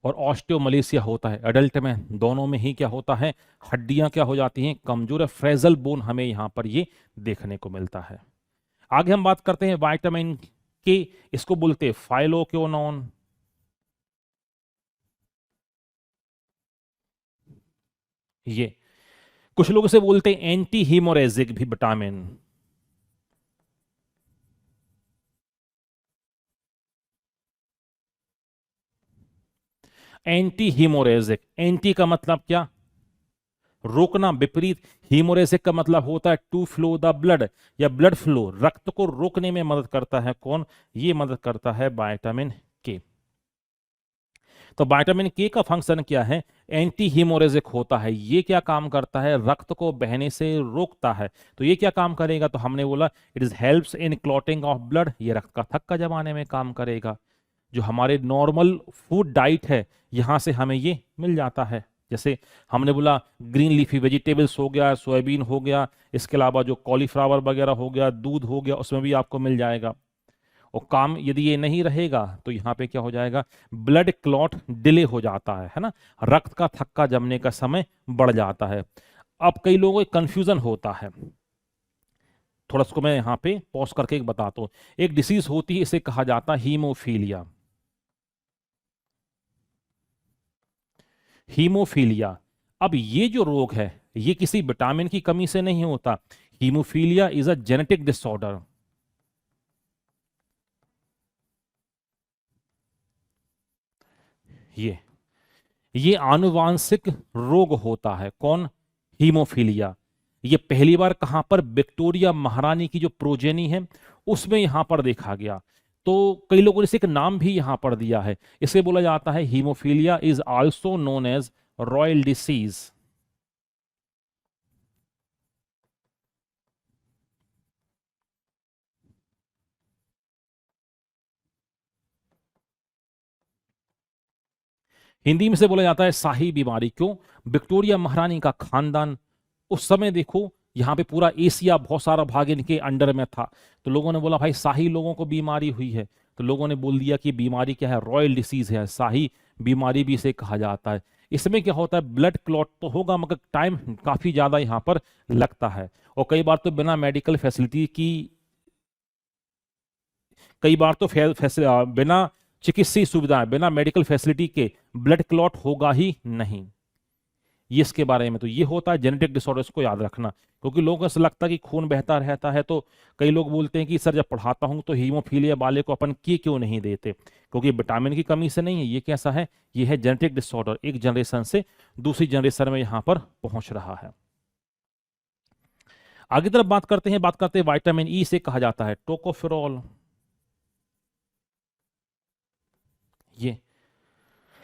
और ऑस्टियोमलेशिया होता है एडल्ट में। दोनों में ही क्या होता है, हड्डियां क्या हो जाती हैं, कमजोर है, फ्रेजल बोन हमें यहां पर ये देखने को मिलता है। आगे हम बात करते हैं विटामिन के, इसको बोलते हैं फाइलोक्विनोन। ये कुछ लोग इसे बोलते हैं एंटी हीमोरेजिक भी विटामिन। एंटी हीमोरेजिक, एंटी का मतलब क्या, रोकना, विपरीत। हीमोरेजिक का मतलब होता है टू फ्लो द ब्लड, या ब्लड फ्लो, रक्त को रोकने में मदद करता है कौन, ये मदद करता है विटामिन के। तो विटामिन के का फंक्शन क्या है, एंटी हीमोरेजिक होता है। ये क्या काम करता है, रक्त को बहने से रोकता है। तो ये क्या काम करेगा, तो हमने बोला it is helps in clotting of blood, ये रक्त का थक्का जमाने में काम करेगा। जो हमारे नॉर्मल फूड डाइट है, यहां से हमें ये मिल जाता है। जैसे हमने बोला ग्रीन लीफी वेजिटेबल्स हो गया, सोयाबीन हो गया, इसके अलावा जो कॉलीफ्लावर वगैरह हो गया, दूध हो गया, उसमें भी आपको मिल जाएगा। और काम यदि ये नहीं रहेगा तो यहाँ पे क्या हो जाएगा, ब्लड क्लॉट डिले हो जाता है ना, रक्त का थक्का जमने का समय बढ़ जाता है। अब कई लोगों को कंफ्यूजन होता है, थोड़ा इसको मैं यहाँ पे पॉज करके एक बताता हूँ। एक डिसीज होती है, इसे कहा जाता है हीमोफीलिया। हीमोफीलिया, अब ये जो रोग है, ये किसी विटामिन की कमी से नहीं होता। Haemophilia is a genetic disorder. ये आनुवांशिक रोग होता है, कौन, हीमोफीलिया। ये पहली बार कहां पर, विक्टोरिया महारानी की जो प्रोजेनी है उसमें यहां पर देखा गया। तो कई लोगों ने इसे एक नाम भी यहां पर दिया है, इसे बोला जाता है haemophilia is also known as royal disease. Hindi में से बोला जाता है शाही बीमारी। क्यों, विक्टोरिया महारानी का खानदान उस समय देखो, यहाँ पे पूरा एशिया, बहुत सारा भाग इनके अंडर में था। तो लोगों ने बोला भाई शाही लोगों को बीमारी हुई है, तो लोगों ने बोल दिया कि बीमारी क्या है, रॉयल डिसीज है, शाही बीमारी भी इसे कहा जाता है। इसमें क्या होता है, ब्लड क्लॉट तो होगा मगर टाइम काफी ज्यादा यहाँ पर लगता है। और कई बार तो बिना मेडिकल फैसिलिटी की, कई बार तो बिना चिकित्सीय सुविधाएं, बिना मेडिकल फैसिलिटी के ब्लड क्लॉट होगा ही नहीं। ये इसके बारे में, तो ये होता है जेनेटिक डिसऑर्डर्स को याद रखना। क्योंकि लोगों को ऐसा लगता है कि खून बहता रहता है, तो कई लोग बोलते हैं कि सर जब पढ़ाता हूं तो हीमोफीलिया वाले को अपन की क्यों नहीं देते, क्योंकि विटामिन की कमी से नहीं है, ये कैसा है, ये है जेनेटिक डिसऑर्डर, एक जनरेशन से दूसरी जनरेशन में यहां पर पहुंच रहा है। आगे तरफ बात करते हैं विटामिन ई से कहा जाता है टोकोफेरॉल। ये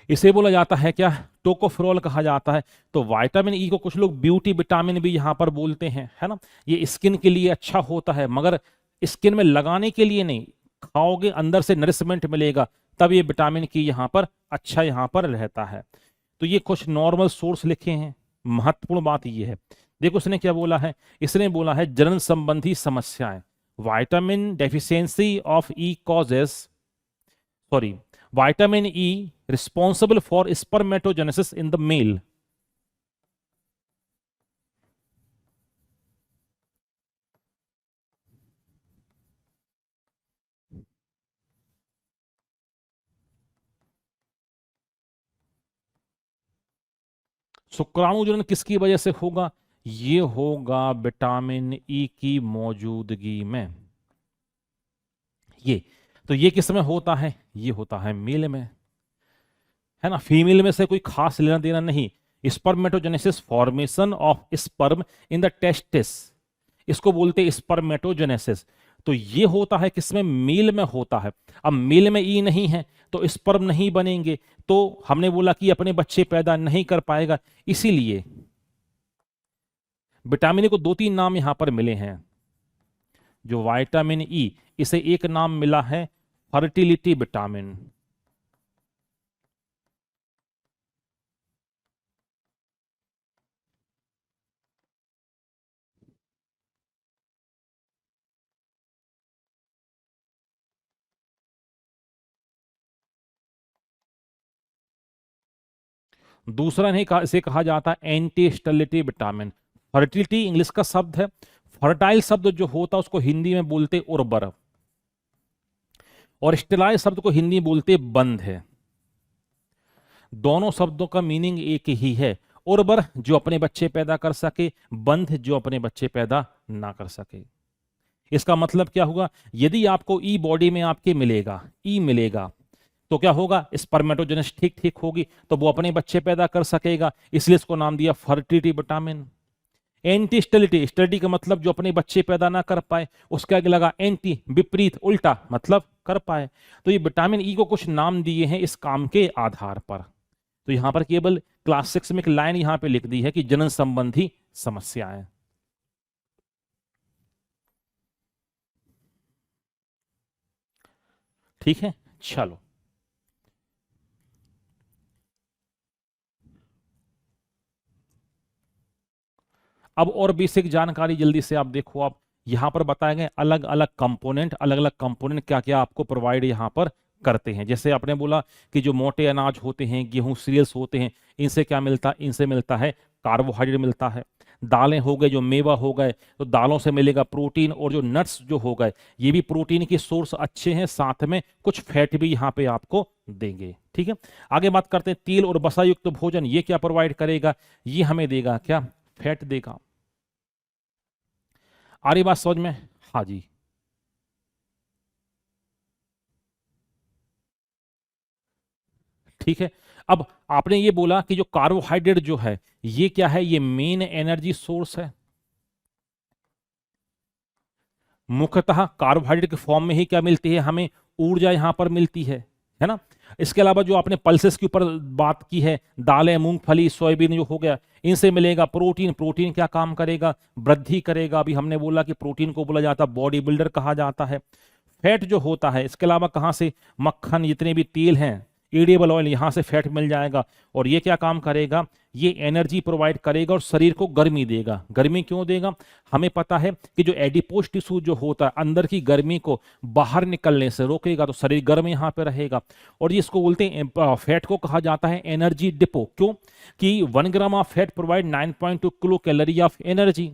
इसे बोला जाता है क्या, टोकोफेरॉल कहा जाता है। तो विटामिन ई को कुछ लोग ब्यूटी विटामिन भी यहां पर बोलते हैं, है ना। ये स्किन के लिए अच्छा होता है, मगर स्किन में लगाने के लिए नहीं, खाओगे अंदर से नरिशमेंट मिलेगा, तब ये विटामिन की यहां पर अच्छा यहां पर रहता है। तो ये कुछ नॉर्मल सोर्स लिखे हैं। महत्वपूर्ण बात ये है, देखो उसने क्या बोला है, इसने बोला है जनन संबंधी समस्याएं, vitamin deficiency of E causes, sorry, vitamin E responsible for spermatogenesis in the male. शुक्राणु जनन किसकी वजह से होगा, ये होगा विटामिन ई की मौजूदगी में। ये तो ये किस में होता है, ये होता है मेल में, है ना, फीमेल में से कोई खास लेना देना नहीं। Spermatogenesis, formation of sperm in the testis, इसको बोलते हैं स्पर्मेटोजेनेसिस। तो ये होता है किसमें, मेल में होता है। अब मेल में ई नहीं है तो स्पर्म नहीं बनेंगे, तो हमने बोला कि अपने बच्चे पैदा नहीं कर पाएगा। इसीलिए विटामिन ई को 2-3 नाम यहां पर मिले हैं। जो विटामिन ई, इसे एक नाम मिला है फर्टिलिटी विटामिन। दूसरा नहीं कहा, इसे कहा जाता है anti sterility vitamin. Fertility English का शब्द है, फर्टाइल शब्द जो होता है उसको हिंदी में बोलते उर्वर, और स्टेराइल शब्द को हिंदी में बोलते बंध है। दोनों शब्दों का मीनिंग एक ही है, उर्वर जो अपने बच्चे पैदा कर सके, बंध जो अपने बच्चे पैदा ना कर सके। इसका मतलब क्या हुआ, यदि आपको ई बॉडी में आपके मिलेगा, ई मिलेगा, तो क्या होगा, स्पर्मेटोजेनेसिस ठीक ठीक होगी, तो वो अपने बच्चे पैदा कर सकेगा, इसलिए इसको नाम दिया fertility vitamin. Anti sterility, sterility का मतलब जो अपने बच्चे पैदा ना कर पाए, उसके आगे लगा एंटी, विपरीत, उल्टा, मतलब कर पाए। तो ये विटामिन ई को कुछ नाम दिए हैं इस काम के आधार पर। तो यहां पर केवल क्लास 6 में एक लाइन यहां पे लिख दी है कि जनन संबंधी समस्याएं। ठीक है, चलो अब और बेसिक जानकारी जल्दी से आप देखो। आप यहां पर बताए गए अलग अलग कंपोनेंट, अलग अलग कंपोनेंट क्या क्या आपको प्रोवाइड यहां पर करते हैं। जैसे आपने बोला कि जो मोटे अनाज होते हैं, गेहूं, सीरियल्स होते हैं, इनसे क्या मिलता है, इनसे मिलता है कार्बोहाइड्रेट मिलता है। दालें हो गए, जो मेवा हो गए, तो दालों से मिलेगा प्रोटीन, और जो नट्स जो हो गए, ये भी प्रोटीन की सोर्स अच्छे हैं, साथ में कुछ फैट भी यहाँ पे आपको देंगे। ठीक है, आगे बात करते हैं तेल और वसा युक्त भोजन, ये क्या प्रोवाइड करेगा, ये हमें देगा क्या, फैट देगा। आ रही बात समझ में, हाँ जी। ठीक है, अब आपने ये बोला कि जो कार्बोहाइड्रेट जो है ये क्या है, ये मेन एनर्जी सोर्स है। मुख्यतः कार्बोहाइड्रेट के फॉर्म में ही क्या मिलती है हमें, ऊर्जा यहां पर मिलती है ना। इसके अलावा जो आपने पल्सेस के ऊपर बात की है, दालें, मूंगफली, सोयाबीन जो हो गया, इनसे मिलेगा प्रोटीन। प्रोटीन क्या काम करेगा, वृद्धि करेगा। अभी हमने बोला कि प्रोटीन को बोला जाता है बॉडी बिल्डर कहा जाता है। फैट जो होता है, इसके अलावा कहाँ से, मक्खन, जितने भी तेल हैं, एडिबल ऑयल, यहां से फैट मिल जाएगा। और ये क्या काम करेगा, ये एनर्जी प्रोवाइड करेगा और शरीर को गर्मी देगा। गर्मी क्यों देगा, हमें पता है कि जो एडिपोज टिश्यू जो होता है, अंदर की गर्मी को बाहर निकलने से रोकेगा, तो शरीर गर्म यहां पे रहेगा। और ये इसको बोलते हैं, फैट को कहा जाता है एनर्जी डिपो। क्यों, कि 1 gram of fat provide 9.2 kilo calorie of energy.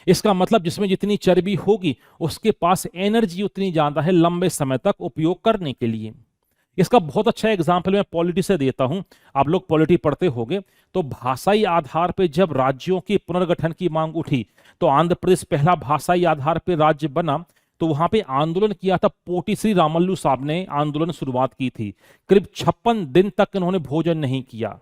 इसका मतलब जिसमें जितनी चर्बी होगी उसके पास एनर्जी उतनी ज्यादा है लंबे समय तक उपयोग करने के लिए। इसका बहुत अच्छा एग्जाम्पल मैं पॉलिटी से देता हूं, आप लोग पॉलिटी पढ़ते होंगे। तो भाषाई आधार पर जब राज्यों के पुनर्गठन की मांग उठी, तो आंध्र प्रदेश पहला भाषाई आधार पर राज्य बना। तो वहां पे आंदोलन किया था, पोटी श्री रामल्लू साहब ने आंदोलन शुरुआत की थी। करीब 56 दिन तक इन्होंने भोजन नहीं किया,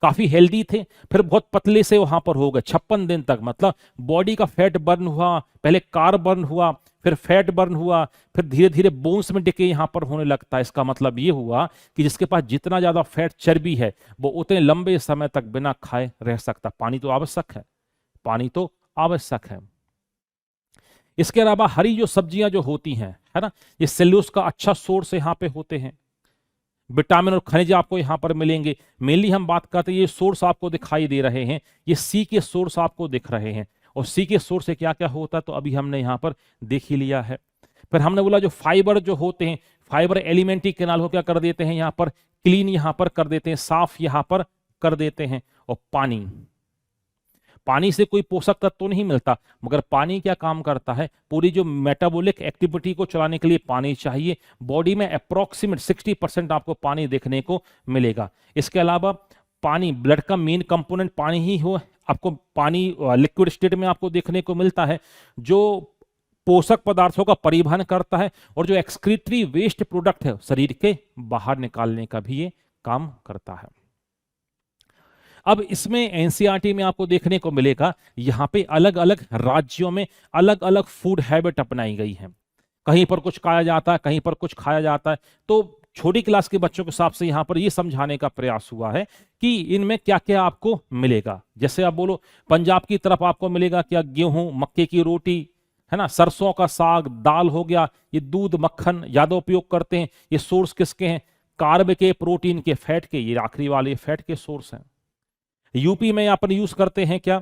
काफी हेल्दी थे, फिर बहुत पतले से वहां पर हो गए 56 दिन तक। मतलब बॉडी का फैट बर्न हुआ, पहले कार्ब बर्न हुआ, फिर फैट बर्न हुआ, फिर धीरे धीरे बोन्स में डिके यहां पर होने लगता है। इसका मतलब ये हुआ कि जिसके पास जितना ज्यादा फैट, चर्बी है, वो उतने लंबे समय तक बिना खाए रह सकता। पानी तो आवश्यक है, पानी तो आवश्यक है। इसके अलावा हरी जो सब्जियां जो होती हैं, है ना, ये सेल्यूलोज का अच्छा सोर्स यहां पे होते हैं। विटामिन और खनिज आपको यहाँ पर मिलेंगे। मेनली हम बात करते हैं, ये सोर्स आपको दिखाई दे रहे हैं, ये सी के सोर्स आपको दिख रहे हैं, और सी के सोर्स से क्या क्या होता है तो अभी हमने यहाँ पर देख ही लिया है। फिर हमने बोला जो फाइबर जो होते हैं, फाइबर एलिमेंट्री कैनाल को क्या कर देते हैं, यहाँ पर क्लीन यहाँ पर कर देते हैं, साफ यहाँ पर कर देते हैं। और पानी, पानी से कोई पोषक तत्व तो नहीं मिलता, मगर पानी क्या काम करता है, पूरी जो मेटाबॉलिक एक्टिविटी को चलाने के लिए पानी चाहिए। बॉडी में अप्रोक्सीमेट 60% आपको पानी देखने को मिलेगा। इसके अलावा पानी, ब्लड का मेन कंपोनेंट पानी ही हो, आपको पानी लिक्विड स्टेट में आपको देखने को मिलता है, जो पोषक पदार्थों का परिवहन करता है, और जो एक्सक्रीटरी वेस्ट प्रोडक्ट है शरीर के बाहर निकालने का भी ये काम करता है। अब इसमें एनसीईआरटी में आपको देखने को मिलेगा, यहाँ पे अलग अलग राज्यों में अलग अलग फूड हैबिट अपनाई गई है। कहीं पर कुछ खाया जाता है, कहीं पर कुछ खाया जाता है। तो छोटी क्लास के बच्चों के हिसाब से यहाँ पर ये समझाने का प्रयास हुआ है कि इनमें क्या क्या आपको मिलेगा। जैसे आप बोलो पंजाब की तरफ आपको मिलेगा क्या, गेहूं, मक्के की रोटी, है ना, सरसों का साग, दाल हो गया, ये दूध मक्खन ज्यादा उपयोग करते हैं। ये सोर्स किसके हैं, कार्ब के, प्रोटीन के, फैट के, ये आखिरी वाले फैट के सोर्स हैं। यूपी में अपन यूज करते हैं क्या,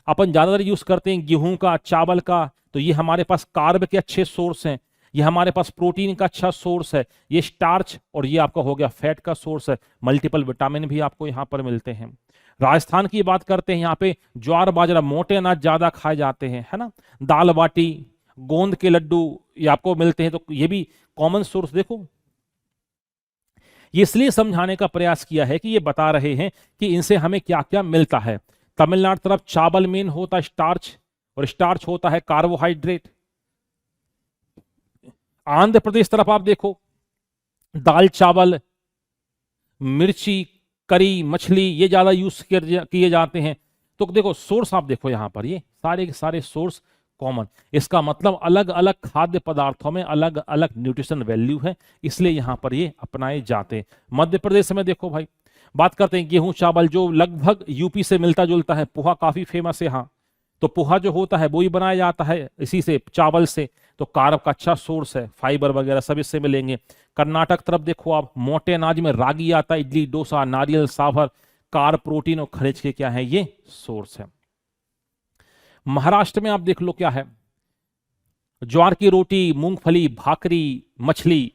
अपन ज्यादातर यूज करते हैं गेहूं का, चावल का, तो ये हमारे पास कार्ब के अच्छे सोर्स हैं, ये हमारे पास प्रोटीन का अच्छा सोर्स है, ये स्टार्च और ये आपका हो गया फैट का सोर्स है। मल्टीपल विटामिन भी आपको यहाँ पर मिलते हैं। राजस्थान की बात करते हैं, यहाँ पे ज्वार बाजरा, मोटे अनाज ज्यादा खाए जाते हैं, है ना। दाल बाटी, गोंद के लड्डू ये आपको मिलते हैं, तो ये भी कॉमन सोर्स। देखो ये इसलिए समझाने का प्रयास किया है कि ये बता रहे हैं कि इनसे हमें क्या क्या मिलता है। तमिलनाडु तरफ चावल मेन होता है स्टार्च, और स्टार्च होता है कार्बोहाइड्रेट। आंध्र प्रदेश तरफ आप देखो दाल चावल, मिर्ची, करी, मछली ये ज्यादा यूज किए जाते हैं। तो देखो सोर्स आप देखो यहां पर, ये सारे के सारे सोर्स कॉमन। इसका मतलब अलग अलग खाद्य पदार्थों में अलग अलग न्यूट्रिशन वैल्यू है, इसलिए यहां पर ये अपनाए जाते हैं। मध्य प्रदेश में देखो भाई, बात करते हैं गेहूं चावल, जो लगभग यूपी से मिलता जुलता है। पोहा काफी फेमस है, हाँ, तो पोहा जो होता है वो ही बनाया जाता है इसी से, चावल से। तो कार्ब का अच्छा सोर्स है, फाइबर वगैरह सब इससे मिलेंगे। कर्नाटक तरफ देखो आप, मोटे अनाज में रागी आता है, इडली डोसा, नारियल सावर, कार्ब, प्रोटीन और खनिज के क्या है ये सोर्स है। महाराष्ट्र में आप देख लो क्या है, ज्वार की रोटी, मूंगफली, भाकरी, मछली,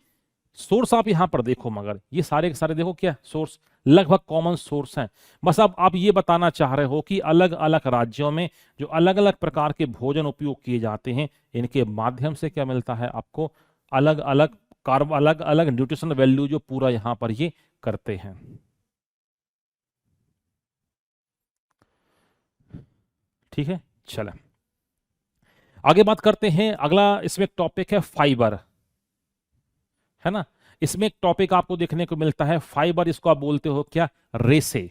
सोर्स आप यहां पर देखो। मगर ये सारे के सारे देखो क्या सोर्स, लगभग कॉमन सोर्स हैं। बस अब आप ये बताना चाह रहे हो कि अलग अलग राज्यों में जो अलग अलग प्रकार के भोजन उपयोग किए जाते हैं, इनके माध्यम से क्या मिलता है आपको, अलग अलग कार्ब, अलग अलग न्यूट्रिशन वैल्यू जो पूरा यहां पर ये करते हैं। ठीक है, चलें आगे बात करते हैं। अगला इसमें एक टॉपिक है फाइबर, है ना। इसमें एक टॉपिक आपको देखने को मिलता है फाइबर, इसको आप बोलते हो क्या, रेसे।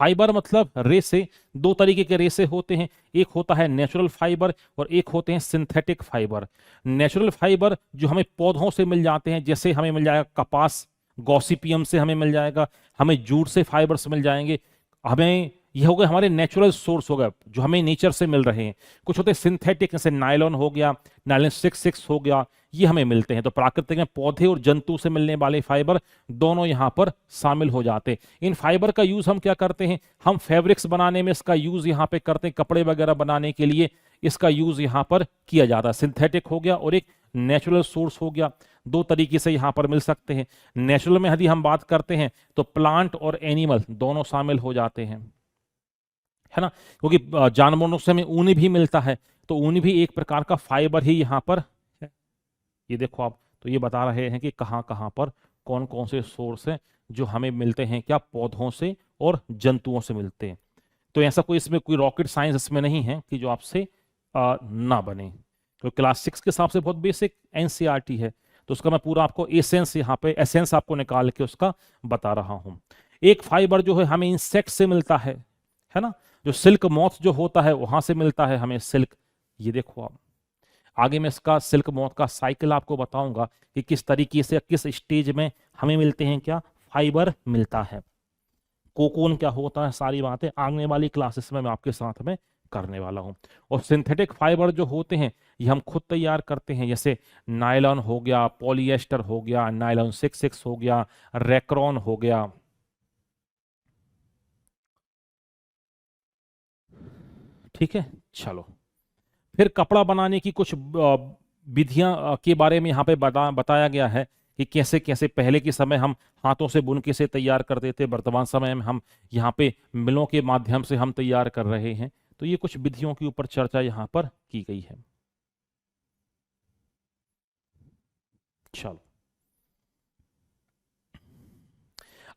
फाइबर मतलब रेसे, दो तरीके के रेसे होते हैं, एक होता है नेचुरल फाइबर और एक होते हैं सिंथेटिक फाइबर। नेचुरल फाइबर जो हमें पौधों से मिल जाते हैं, जैसे हमें मिल जाएगा कपास, गॉसिपियम से हमें मिल जाएगा, हमें जूट से फाइबर्स मिल जाएंगे, हमें ये हो गए हमारे नेचुरल सोर्स हो गए जो हमें नेचर से मिल रहे हैं। कुछ होते हैं सिंथेटिक, जैसे नायलॉन हो गया, नायलॉन 6 हो गया, ये हमें मिलते हैं। तो प्राकृतिक में पौधे और जंतु से मिलने वाले फाइबर दोनों यहां पर शामिल हो जाते हैं। इन फाइबर का यूज हम क्या करते हैं, हम फैब्रिक्स बनाने में इसका यूज यहां पे करते हैं, कपड़े वगैरह बनाने के लिए इसका यूज यहां पर किया जाता है। सिंथेटिक हो गया और एक नेचुरल सोर्स हो गया, दो तरीके से यहां पर मिल सकते हैं। नेचुरल में यदि हम बात करते हैं तो प्लांट और एनिमल दोनों शामिल हो जाते हैं, है ना, क्योंकि जानवरों से हमें ऊन भी मिलता है, तो ऊन भी एक प्रकार का फाइबर ही यहां पर है। ये देखो आप, तो ये बता रहे हैं कि कहां कहां पर कौन कौन से सोर्स हैं जो हमें मिलते हैं, क्या पौधों से और जंतुओं से मिलते हैं। तो ऐसा कोई इसमें कोई रॉकेट साइंस इसमें नहीं है कि जो आपसे ना बने, तो क्लास 6 के हिसाब से बहुत बेसिक एनसीईआरटी है। तो उसका मैं पूरा आपको एसेंस यहाँ पे एसेंस आपको निकाल के उसका बता रहा हूं। एक फाइबर जो है हमें इंसेक्ट से मिलता है ना, जो सिल्क मॉथ जो होता है वहां से मिलता है हमें सिल्क। ये देखो आप, आगे मैं इसका सिल्क मॉथ का साइकिल आपको बताऊंगा कि किस तरीके से किस स्टेज में हमें मिलते हैं, क्या फाइबर मिलता है, कोकून क्या होता है, सारी बातें आने वाली क्लासेस में मैं आपके साथ में करने वाला हूं। और सिंथेटिक फाइबर जो होते हैं ये हम खुद तैयार करते हैं, जैसे नायलॉन हो गया, पॉलिएस्टर हो गया, नायलॉन 66 हो गया, रेक्रॉन हो गया। ठीक है, चलो फिर कपड़ा बनाने की कुछ विधियां के बारे में यहाँ पे बताया गया है कि कैसे कैसे पहले के समय हम हाथों से बुन के से तैयार करते थे, वर्तमान समय में हम यहाँ पे मिलों के माध्यम से हम तैयार कर रहे हैं। तो ये कुछ विधियों के ऊपर चर्चा यहाँ पर की गई है। चलो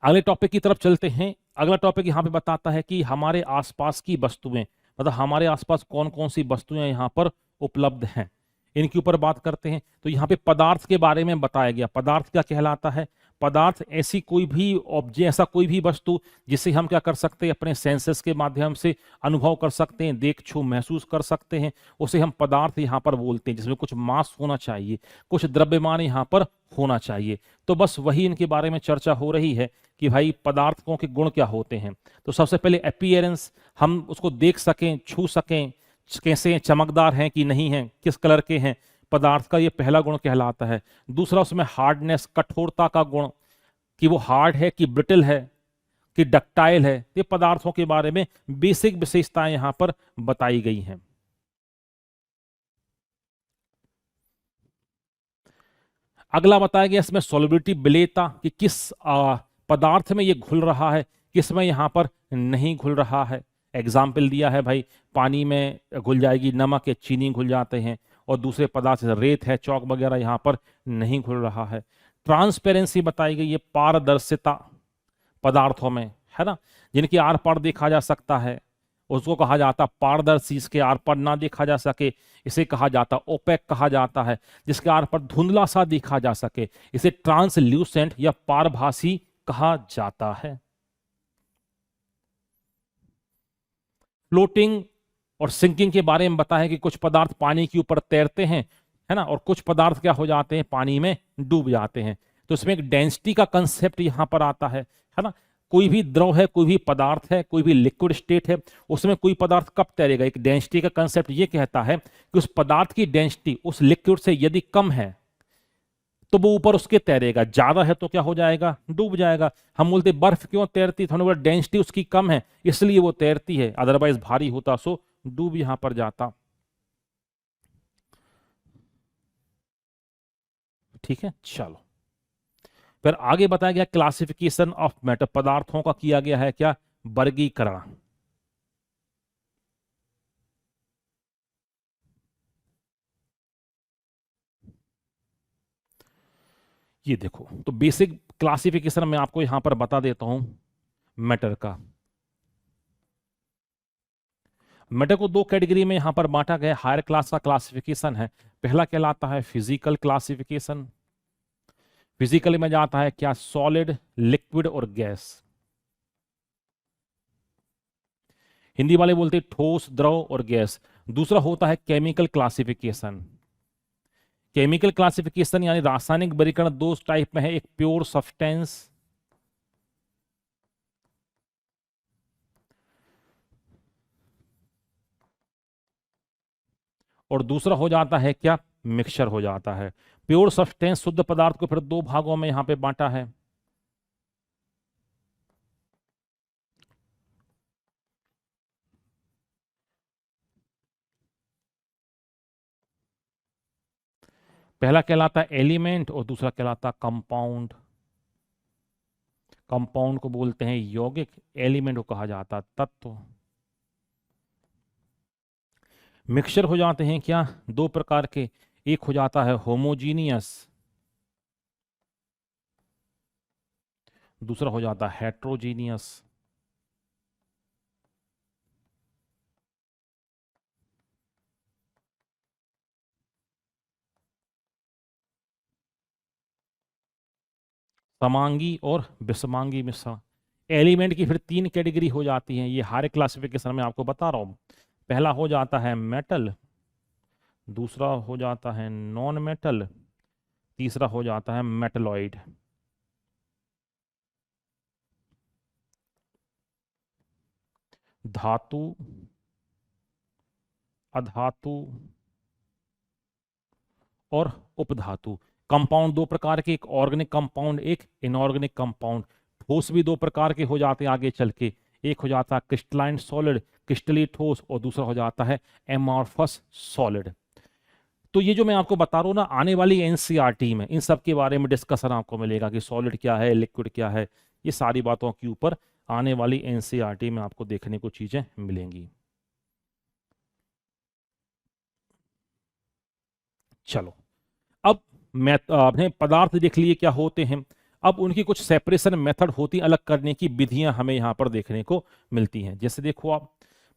अगले टॉपिक की तरफ चलते हैं। अगला टॉपिक यहाँ पे बताता है कि हमारे आसपास की वस्तुएं, मतलब हमारे आसपास कौन कौन सी वस्तुएं यहाँ पर उपलब्ध हैं, इनके ऊपर बात करते हैं। तो यहाँ पे पदार्थ के बारे में बताया गया। पदार्थ क्या कहलाता है? पदार्थ ऐसी कोई भी ऑब्जेक्ट, ऐसा कोई भी वस्तु जिसे हम क्या कर सकते हैं, अपने सेंसेस के माध्यम से अनुभव कर सकते हैं, देख छू महसूस कर सकते हैं, उसे हम पदार्थ यहाँ पर बोलते हैं। जिसमें कुछ मास होना चाहिए, कुछ द्रव्यमान यहाँ पर होना चाहिए। तो बस वही इनके बारे में चर्चा हो रही है कि भाई पदार्थों के गुण क्या होते हैं। तो सबसे पहले अपीयरेंस, हम उसको देख सकें, छू सकें, कैसे हैं, चमकदार हैं कि नहीं हैं, किस कलर के हैं, पदार्थ का ये पहला गुण कहलाता है। दूसरा उसमें हार्डनेस, कठोरता का गुण, कि वो हार्ड है कि ब्रिटल है कि डक्टाइल है। ये पदार्थों के बारे में बेसिक विशेषताएं यहां पर बताई गई हैं। अगला बताया गया इसमें सॉल्युबिलिटी, विलेयता, कि किस पदार्थ में ये घुल रहा है, किस में यहां पर नहीं घुल रहा है। एग्जाम्पल दिया है भाई, पानी में घुल जाएगी नमक या चीनी घुल जाते हैं, और दूसरे पदार्थ जैसे रेत है, चौक वगैरह यहां पर नहीं घुल रहा है। ट्रांसपेरेंसी बताई गई है, पारदर्शिता पदार्थों में, है ना, जिनके आर पार देखा जा सकता है, उसको कहा जाता पारदर्शी। इसके आर पार ना देखा जा सके इसे कहा जाता ओपेक कहा जाता है। जिसके आर पार धुंधला सा देखा जा सके इसे ट्रांसल्यूसेंट या पारभासी कहा जाता है। फ्लोटिंग और सिंकिंग के बारे में बताया कि कुछ पदार्थ पानी के ऊपर तैरते हैं, है ना, और कुछ पदार्थ क्या हो जाते हैं, पानी में डूब जाते हैं। तो इसमें एक डेंसिटी का कंसेप्ट यहां पर आता है ना। कोई भी द्रव है, कोई भी पदार्थ है, कोई भी लिक्विड स्टेट है, उसमें कोई पदार्थ कब तैरेगा। एक डेंसिटी का कंसेप्ट ये कहता है कि उस पदार्थ की डेंसिटी उस लिक्विड से यदि कम है तो वो ऊपर उसके तैरेगा, ज्यादा है तो क्या हो जाएगा, डूब जाएगा। हम बोलते बर्फ क्यों तैरती, थोड़ी डेंसिटी उसकी कम है इसलिए वो तैरती है, अदरवाइज भारी होता सो डूब यहां पर जाता। ठीक है, चलो फिर आगे बताया गया क्लासिफिकेशन ऑफ मैटर, पदार्थों का किया गया है क्या, वर्गीकरण। ये देखो, तो बेसिक क्लासिफिकेशन मैं आपको यहां पर बता देता हूं मैटर का। मैटर को दो कैटेगरी में यहां पर बांटा गया। हायर क्लास का क्लासिफिकेशन है, पहला कहलाता है फिजिकल क्लासिफिकेशन। फिजिकल में जाता है क्या, सॉलिड, लिक्विड और गैस। हिंदी वाले बोलते हैं ठोस, द्रव और गैस। दूसरा होता है केमिकल क्लासिफिकेशन। केमिकल क्लासिफिकेशन यानी रासायनिक वर्गीकरण दो टाइप में है, एक प्योर सब्सटेंस और दूसरा हो जाता है क्या, मिक्सचर हो जाता है। प्योर सब्सटेंस शुद्ध पदार्थ को फिर दो भागों में यहां पे बांटा है। पहला कहलाता है एलिमेंट और दूसरा कहलाता है कंपाउंड। कंपाउंड को बोलते हैं यौगिक, एलिमेंट को कहा जाता है तत्व। मिक्सचर हो जाते हैं क्या, दो प्रकार के, एक हो जाता है होमोजीनियस, दूसरा हो जाता है हेट्रोजीनियस। समांगी और विषमांगी मिश्रण। एलिमेंट की फिर तीन कैटेगरी हो जाती हैं, ये हायर क्लासिफिकेशन में आपको बता रहा हूं। पहला हो जाता है मेटल, दूसरा हो जाता है नॉन मेटल, तीसरा हो जाता है मेटलॉइड। धातु, अधातु और उपधातु। कंपाउंड दो प्रकार के, एक ऑर्गेनिक कंपाउंड, एक इनऑर्गेनिक कंपाउंड। ठोस भी दो प्रकार के हो जाते हैं आगे चल के, एक हो जाता है क्रिस्टलाइन सॉलिड, क्रिस्टली ठोस, और दूसरा हो जाता है एमॉर्फस सॉलिड। तो ये जो मैं आपको बता रहा हूँ ना, आने वाली एनसीईआरटी में इन सब के बारे में डिस्कशन आपको मिलेगा कि सॉलिड क्या है, लिक्विड क्या है, ये सारी बातों के ऊपर आने वाली एनसीईआरटी में आपको देखने को चीजें मिलेंगी। चलो, अब आपने पदार्थ देख लिए क्या होते हैं, अब उनकी कुछ सेपरेशन मेथड होती, अलग करने की विधियां हमें यहां पर देखने को मिलती हैं। जैसे देखो आप,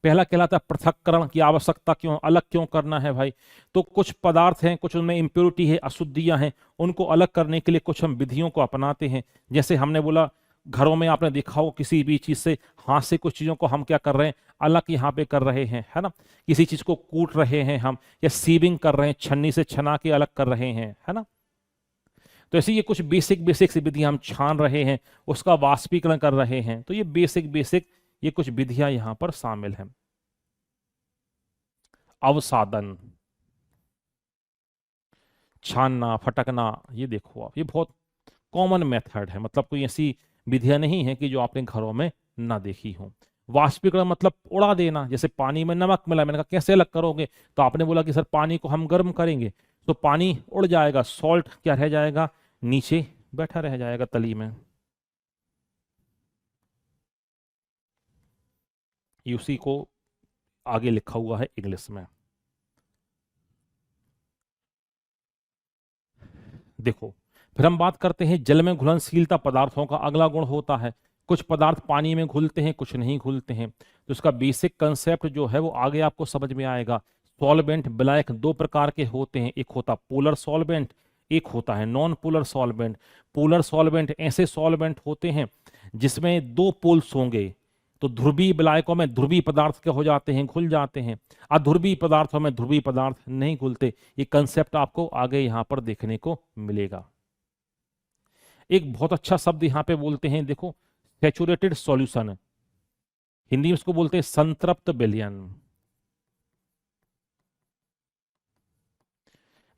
पहला कहलाता है पृथक्करण की आवश्यकता, क्यों अलग क्यों करना है भाई। तो कुछ पदार्थ हैं, कुछ उनमें इम्प्योरिटी है, अशुद्धियां हैं, उनको अलग करने के लिए कुछ हम विधियों को अपनाते हैं। जैसे हमने बोला, घरों में आपने देखा हो किसी भी चीज से, हाथ से कुछ चीजों को हम क्या कर रहे हैं, अलग यहाँ पे कर रहे हैं, है ना। किसी चीज को कूट रहे हैं हम, या सीविंग कर रहे हैं, छन्नी से छना के अलग कर रहे हैं, है ना। तो ऐसे ये कुछ बेसिक बेसिक विधि हम छान रहे हैं, उसका वाष्पीकरण कर रहे हैं। तो ये बेसिक बेसिक ये कुछ विधियां यहां पर शामिल हैं। अवसादन, छानना, फटकना, ये देखो आप, ये बहुत कॉमन मेथड है, मतलब कोई ऐसी विधियां नहीं है कि जो आपने घरों में ना देखी हो। वाष्पीकरण मतलब उड़ा देना, जैसे पानी में नमक मिला, मैंने कहा कैसे अलग करोगे, तो आपने बोला कि सर पानी को हम गर्म करेंगे, तो पानी उड़ जाएगा, सॉल्ट क्या रह जाएगा, नीचे बैठा रह जाएगा तली में। उसी को आगे लिखा हुआ है इंग्लिश में। देखो, फिर हम बात करते हैं जल में घुलनशीलता पदार्थों का अगला गुण होता है। कुछ पदार्थ पानी में घुलते हैं, कुछ नहीं घुलते हैं। तो इसका बेसिक कंसेप्ट जो है वो आगे आपको समझ में आएगा। सॉल्वेंट ब्लैक दो प्रकार के होते हैं, एक होता पोलर सॉल्वेंट, एक होता है non polar solvent. Polar solvent ऐसे सॉल्वेंट होते हैं जिसमें दो पोल्स होंगे, तो ध्रुवीय विलायकों में ध्रुवीय पदार्थ के हो जाते हैं, घुल जाते हैं। अध्रुवीय पदार्थों में ध्रुवीय पदार्थ नहीं घुलते। ये कंसेप्ट आपको आगे यहां पर देखने को मिलेगा। एक बहुत अच्छा शब्द यहां पे बोलते हैं, देखो, सैचुरेटेड सॉल्यूशन, हिंदी में इसको बोलते हैं संतृप्त विलयन।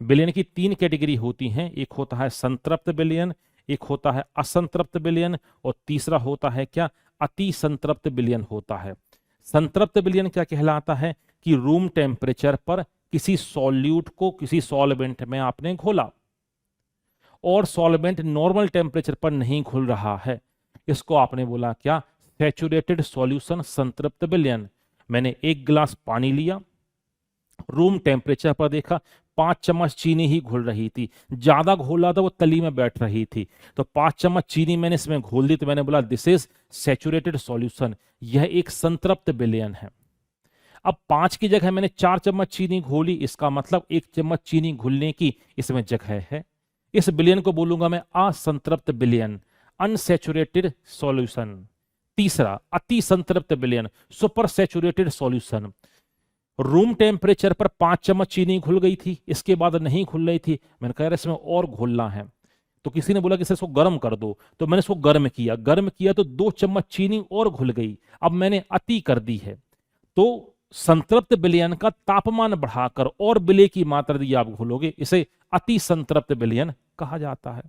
विलयन की तीन कैटेगरी होती हैं, एक होता है संतृप्त विलयन, एक होता है असंतृप्त विलयन, और तीसरा होता है क्या, अति संतृप्त विलयन होता है। संतृप्त विलयन क्या कहलाता है कि रूम टेम्परेचर पर किसी सॉल्यूट को किसी सॉल्वेंट में आपने घोला, और सॉल्वेंट नॉर्मल टेम्परेचर पर नहीं घुल रहा है, इसको आपने बोला क्या, सैचुरेटेड सॉल्यूशन संतृप्त विलयन। मैंने एक गिलास पानी लिया, रूम टेम्परेचर पर देखा 5 चम्मच चीनी ही घुल रही थी, ज्यादा घोला था वो तली में बैठ रही थी, तो 5 चम्मच चीनी मैंने इसमें घोल दी, तो मैंने बोला दिस इज सैचुरेटेड सॉल्यूशन, यह एक संतृप्त विलयन है। अब 5 की जगह मैंने 4 चम्मच चीनी घोली, इसका मतलब 1 चम्मच चीनी घुलने की इसमें जगह है। इस विलयन को बोलूंगा मैं असंतृप्त विलयन, अनसैचुरेटेड सॉल्यूशन। तीसरा अति संतृप्त विलयन, super saturated solution. Room temperature पर 5 चम्मच चीनी घुल गई थी, इसके बाद नहीं घुल रही थी, मैंने कहा इसमें और घुलना है, तो किसी ने बोला कि इसको गर्म कर दो, तो मैंने इसको गर्म किया, गर्म किया तो 2 चम्मच चीनी और घुल गई, अब मैंने अति कर दी है। तो संतृप्त विलयन का तापमान बढ़ाकर और विलय की मात्रा दी आप घोलोगे, इसे अति संतृप्त विलयन कहा जाता है।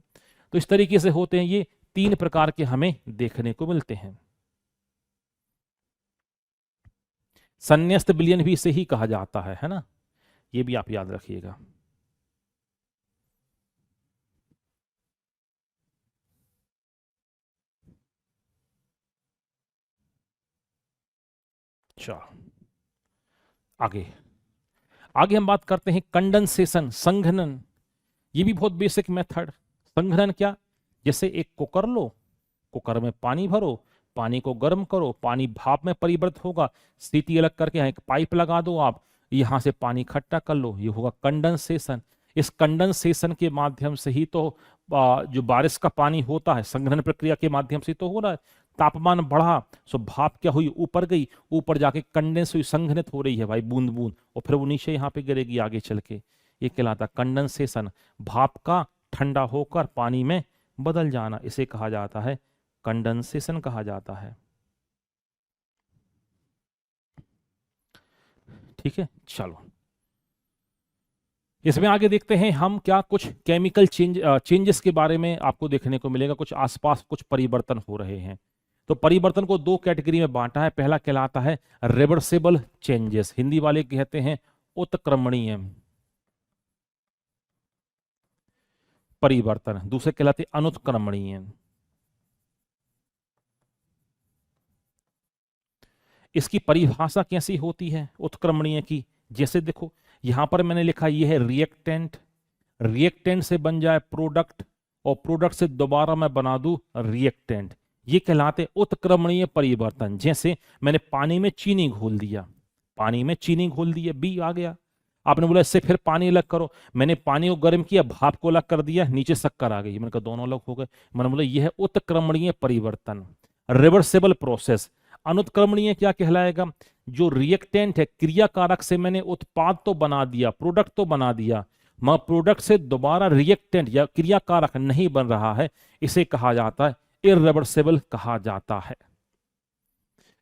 तो इस तरीके से होते हैं, ये 3 प्रकार के हमें देखने को मिलते हैं। संन्यस्त विलयन भी इसे ही कहा जाता है ना, ये भी आप याद रखिएगा। अच्छा, आगे आगे हम बात करते हैं कंडेंसेशन, संघनन। ये भी बहुत बेसिक मेथड। संघनन क्या, जैसे एक कुकर लो, कुकर में पानी भरो, पानी को गर्म करो, पानी भाप में परिवर्तित होगा, स्थिति अलग करके यहाँ एक पाइप लगा दो, आप यहां से पानी इकट्ठा कर लो, ये होगा कंडेंसेशन। इस कंडेंसेशन के माध्यम से ही तो जो बारिश का पानी होता है, संघनन प्रक्रिया के माध्यम से तो हो रहा है। तापमान बढ़ा, सो भाप क्या हुई, ऊपर गई, ऊपर जाके कंडेंस हुई, संघनित हो रही है भाई, बूंद बूंद, और फिर वो नीचे यहाँ पे गिरेगी आगे चल के, ये कहलाता कंडेंसेशन। भाप का ठंडा होकर पानी में बदल जाना, इसे कहा जाता है कंडेंसेशन कहा जाता है। ठीक है, चलो इसमें आगे देखते हैं हम क्या कुछ केमिकल चेंजेस के बारे में आपको देखने को मिलेगा। कुछ आसपास कुछ परिवर्तन हो रहे हैं। तो परिवर्तन को दो कैटेगरी में बांटा है। पहला कहलाता है रिवर्सिबल चेंजेस, हिंदी वाले कहते हैं उत्क्रमणीय परिवर्तन, दूसरे कहलाते अनुत्क्रमणीय। इसकी परिभाषा कैसी होती है उत्क्रमणीय की? जैसे देखो यहां पर मैंने लिखा यह है रिएक्टेंट, रिएक्टेंट से बन जाए प्रोडक्ट और प्रोडक्ट से दोबारा मैं बना दूं रिएक्टेंट, ये कहलाते उत्क्रमणीय परिवर्तन। जैसे मैंने पानी में चीनी घोल दिया, पानी में चीनी घोल दिया, बी आ गया, आपने बोला इससे फिर पानी अलग करो, मैंने पानी को गर्म किया, भाप को अलग कर दिया, नीचे शक्कर आ गई, मैंने कहा दोनों अलग हो गए, मैंने बोला यह है उत्क्रमणीय परिवर्तन, रिवर्सिबल प्रोसेस। अनुत्क्रमणीय क्या कहलाएगा? जो रिएक्टेंट है, क्रियाकारक से मैंने उत्पाद तो बना दिया, प्रोडक्ट तो बना दिया, मगर प्रोडक्ट से दोबारा रिएक्टेंट या क्रियाकारक नहीं बन रहा है, इसे कहा जाता है इरिवर्सिबल कहा जाता है।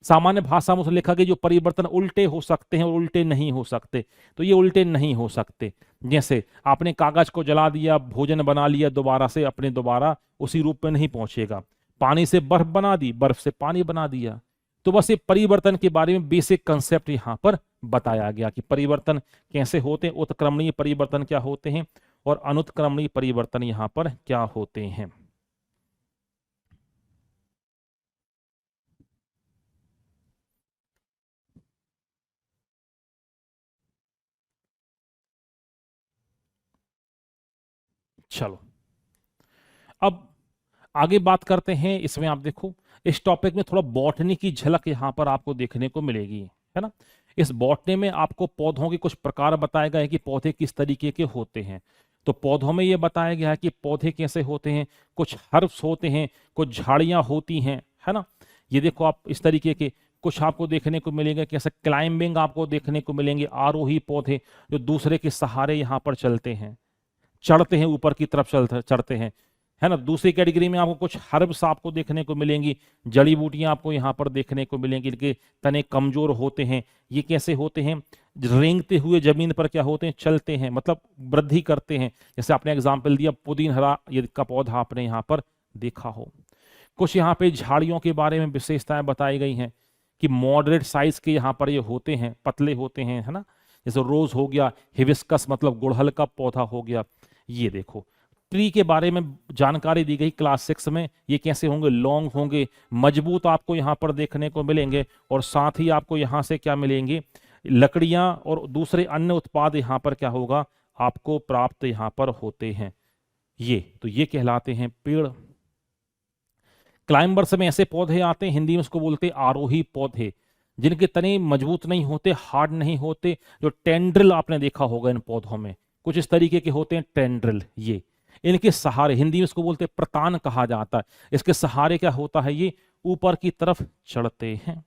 सामान्य भाषा में उसे लिखा गया जो परिवर्तन उल्टे हो सकते हैं और उल्टे नहीं हो सकते, तो ये उल्टे नहीं हो सकते। जैसे आपने कागज को जला दिया, भोजन बना लिया, दोबारा से अपने दोबारा उसी रूप में नहीं पहुंचेगा। पानी से बर्फ बना दी, बर्फ से पानी बना दिया। तो बस ये परिवर्तन के बारे में बेसिक कंसेप्ट यहां पर बताया गया कि परिवर्तन कैसे होते हैं, उत्क्रमणीय परिवर्तन क्या होते हैं और अनुत्क्रमणीय परिवर्तन यहां पर क्या होते हैं। चलो अब आगे बात करते हैं। इसमें आप देखो इस टॉपिक में थोड़ा बॉटनी की झलक यहां पर आपको देखने को मिलेगी, है ना। इस बॉटनी में आपको पौधों के कुछ प्रकार बताए गए हैं कि पौधे किस तरीके के होते हैं। तो पौधों में यह बताया गया है कि पौधे कैसे होते हैं, कुछ हर्ब्स होते हैं, कुछ झाड़ियां होती हैं, है ना। ये देखो आप इस तरीके के कुछ आपको देखने को मिलेंगे, कैसे क्लाइंबिंग आपको देखने को मिलेंगे, आरोही पौधे जो दूसरे के सहारे यहाँ पर चलते हैं, चढ़ते हैं, ऊपर की तरफ चढ़ते हैं, है ना। दूसरी कैटेगरी में आपको कुछ हर्ब्स आपको देखने को मिलेंगी, जड़ी बूटियां आपको यहाँ पर देखने को मिलेंगी, इनके तने कमजोर होते हैं। ये कैसे होते हैं? रेंगते हुए जमीन पर क्या होते हैं, चलते हैं, मतलब वृद्धि करते हैं। जैसे आपने एग्जाम्पल दिया पुदीन हरा, ये का पौधा आपने यहाँ पर देखा हो। कुछ यहाँ पे झाड़ियों के बारे में विशेषताएं बताई गई हैं कि मॉडरेट साइज के यहाँ पर ये होते हैं, पतले होते हैं, है ना। जैसे रोज हो गया, हिबिस्कस मतलब गुड़हल का पौधा हो गया। ये देखो ट्री के बारे में जानकारी दी गई क्लास 6 में। ये कैसे होंगे? लॉन्ग होंगे, मजबूत आपको यहाँ पर देखने को मिलेंगे, और साथ ही आपको यहाँ से क्या मिलेंगे, लकड़ियां और दूसरे अन्य उत्पाद यहाँ पर क्या होगा, आपको प्राप्त यहाँ पर होते हैं। ये तो ये कहलाते हैं पेड़। क्लाइंबर्स में ऐसे पौधे आते हैं, हिंदी में उसको बोलते हैं आरोही पौधे, जिनके तने मजबूत नहीं होते, हार्ड नहीं होते, जो टेंड्रिल आपने देखा होगा इन पौधों में, कुछ इस तरीके के होते हैं टेंड्रिल। ये इनके सहारे, हिंदी में इसको बोलते हैं प्रतान कहा जाता है, इसके सहारे क्या होता है, ये ऊपर की तरफ चढ़ते हैं।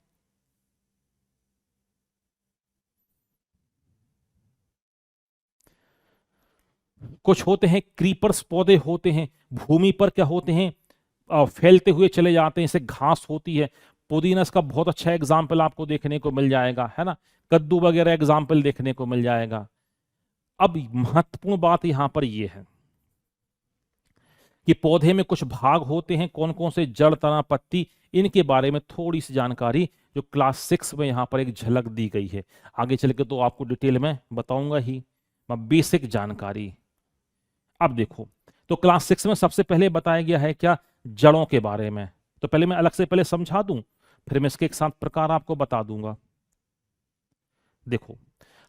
कुछ होते हैं क्रीपर्स पौधे होते हैं, भूमि पर क्या होते हैं, फैलते हुए चले जाते हैं, इसे घास होती है। पुदीना इसका बहुत अच्छा एग्जाम्पल आपको देखने को मिल जाएगा, है ना। कद्दू वगैरह एग्जाम्पल देखने को मिल जाएगा। अब महत्वपूर्ण बात यहां पर यह है कि पौधे में कुछ भाग होते हैं, कौन कौन से, जड़, तना, पत्ती, इनके बारे में थोड़ी सी जानकारी जो क्लास 6 में यहां पर एक झलक दी गई है। आगे चल के तो आपको डिटेल में बताऊंगा ही, बेसिक जानकारी। अब देखो तो क्लास 6 में सबसे पहले बताया गया है क्या, जड़ों के बारे में। तो पहले मैं अलग से पहले समझा दूं, फिर मैं इसके एक साथ प्रकार आपको बता दूंगा। देखो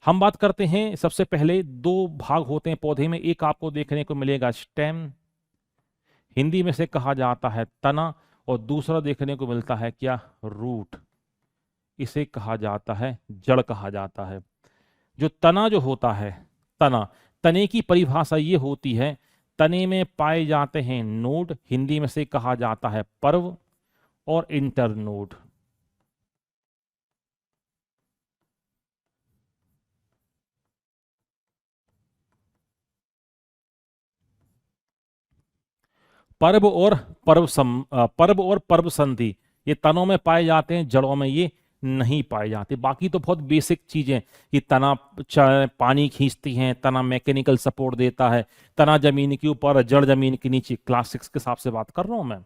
हम बात करते हैं, सबसे पहले दो भाग होते हैं पौधे में। एक आपको देखने को मिलेगा स्टेम, हिंदी में से कहा जाता है तना, और दूसरा देखने को मिलता है क्या, रूट, इसे कहा जाता है जड़ कहा जाता है। जो तना जो होता है, तना, तने की परिभाषा ये होती है, तने में पाए जाते हैं नोड, हिंदी में से कहा जाता है पर्व और इंटरनोड। पर्व और पर्व पर्व और पर्व संधि, ये तनों में पाए जाते हैं, जड़ों में ये नहीं पाए जाते। बाकी तो बहुत बेसिक चीजें कि तना पानी खींचती हैं, तना मैकेनिकल सपोर्ट देता है, तना जमीन के ऊपर, जड़ जमीन के नीचे, क्लास 6 के हिसाब से बात कर रहा हूं मैं।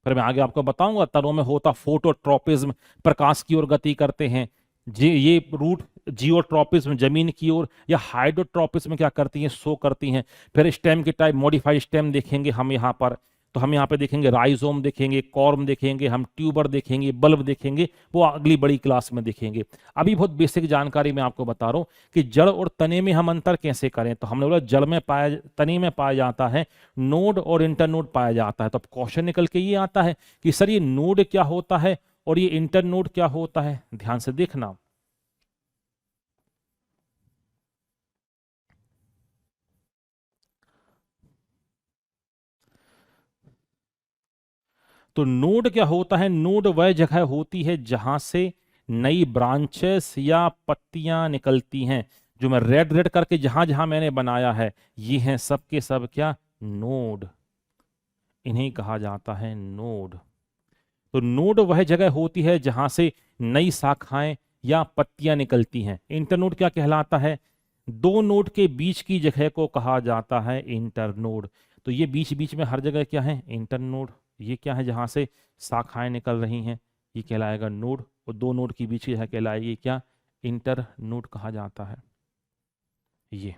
फिर मैं आगे आपको बताऊंगा तनों में होता फोटोट्रोपिज्म, प्रकाश की ओर गति करते हैं। ये रूट जियोट्रोपिज्म जमीन की ओर, या हाइड्रोट्रोपिज्म क्या करती हैं, सो करती हैं। फिर स्टेम की टाइप, मॉडिफाइड स्टेम देखेंगे हम यहाँ पर। तो हम यहाँ पे देखेंगे राइजोम देखेंगे, कॉर्म देखेंगे, हम ट्यूबर देखेंगे, बल्ब देखेंगे, वो अगली बड़ी क्लास में देखेंगे। अभी बहुत बेसिक जानकारी मैं आपको बता रहा हूँ कि जड़ और तने में हम अंतर कैसे करें। तो हमने बोला जड़ में पाया, तने में पाया जाता है नोड और इंटरनोड पाया जाता है। तो अब क्वेश्चन निकल के ये आता है कि सर ये नोड क्या होता है और ये इंटरनोड क्या होता है। ध्यान से देखना। तो नोड क्या होता है, नोड वह जगह होती है जहां से नई ब्रांचेस या पत्तियां निकलती हैं। जो मैं रेड रेड करके जहां जहां मैंने बनाया है, ये हैं सब के सब क्या, नोड। इन्हें कहा जाता है नोड। तो नोड वह जगह होती है जहां से नई शाखाएं या पत्तियां निकलती हैं। इंटरनोड क्या कहलाता है, दो नोड के बीच की जगह को कहा जाता है इंटरनोड। तो ये बीच बीच में हर जगह क्या है, इंटरनोड। ये क्या है, जहां से शाखाएं निकल रही हैं, ये कहलाएगा नोड। और दो नोड की बीच की जगह कहलाएगी क्या, इंटरनोड कहा जाता है। ये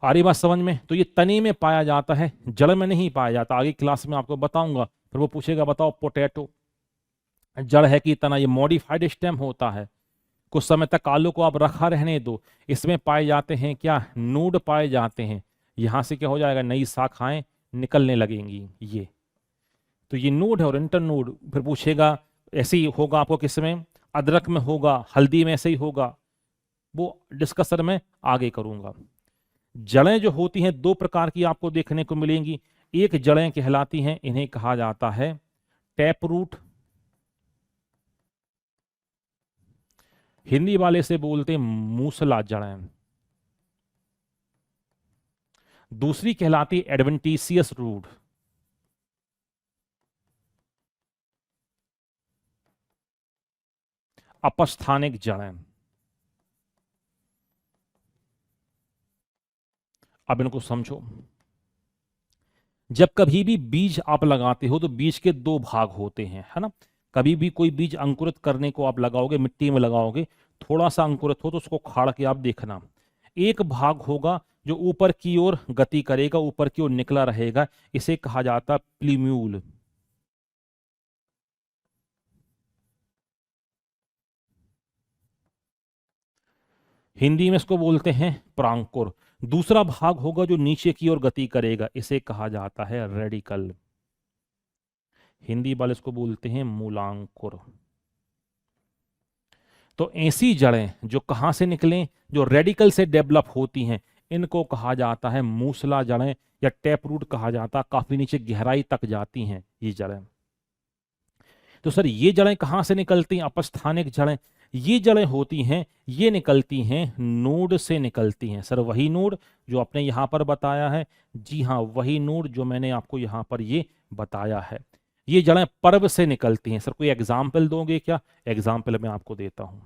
आ रही बात समझ में। तो ये तने में पाया जाता है, जड़ में नहीं पाया जाता। आगे क्लास में आपको बताऊंगा। फिर वो पूछेगा बताओ पोटैटो जड़ है कि तना, ये मॉडिफाइड स्टेम होता है। कुछ समय तक आलू को आप रखा रहने दो, इसमें पाए जाते हैं क्या, नोड पाए जाते हैं। यहां से क्या हो जाएगा, नई शाखाएं निकलने लगेंगी। ये तो ये नोड है और इंटरनोड। फिर पूछेगा ऐसे ही होगा आपको किसमें, अदरक में होगा, हल्दी में ऐसे ही होगा। वो डिस्कशन में आगे करूंगा। जड़ें जो होती हैं दो प्रकार की आपको देखने को मिलेंगी। एक जड़ें कहलाती हैं, इन्हें कहा जाता है टैप रूट, हिंदी वाले से बोलते हैं मूसला जड़ें। दूसरी कहलाती एडवेंटिशियस रूट। अपस्थानिक जड़ें। अब इनको समझो। जब कभी भी बीज आप लगाते हो तो बीज के दो भाग होते हैं, है ना। कभी भी कोई बीज अंकुरित करने को आप लगाओगे, मिट्टी में लगाओगे, थोड़ा सा अंकुरित हो तो उसको खाड़ के आप देखना। एक भाग होगा जो ऊपर की ओर गति करेगा, ऊपर की ओर निकला रहेगा, इसे कहा जाता है प्लीम्यूल। हिंदी में इसको बोलते हैं प्रांकुर। दूसरा भाग होगा जो नीचे की ओर गति करेगा, इसे कहा जाता है रेडिकल। हिंदी वाले इसको बोलते हैं मूलांकुर। तो ऐसी जड़ें जो कहां से निकलें, जो रेडिकल से डेवलप होती हैं, इनको कहा जाता है मूसला जड़ें या टैप रूट कहा जाता है। काफी नीचे गहराई तक जाती हैं ये जड़ें। तो सर ये जड़ें कहां से निकलती हैं, अपस्थानिक जड़ें। ये जड़ें होती हैं, ये निकलती हैं नोड से निकलती हैं। सर वही नोड जो आपने यहां पर बताया है, जी हाँ वही नोड जो मैंने आपको यहां पर ये बताया है। ये जड़ें पर्व से निकलती हैं। सर कोई एग्जाम्पल दोगे क्या, एग्जाम्पल मैं आपको देता हूं।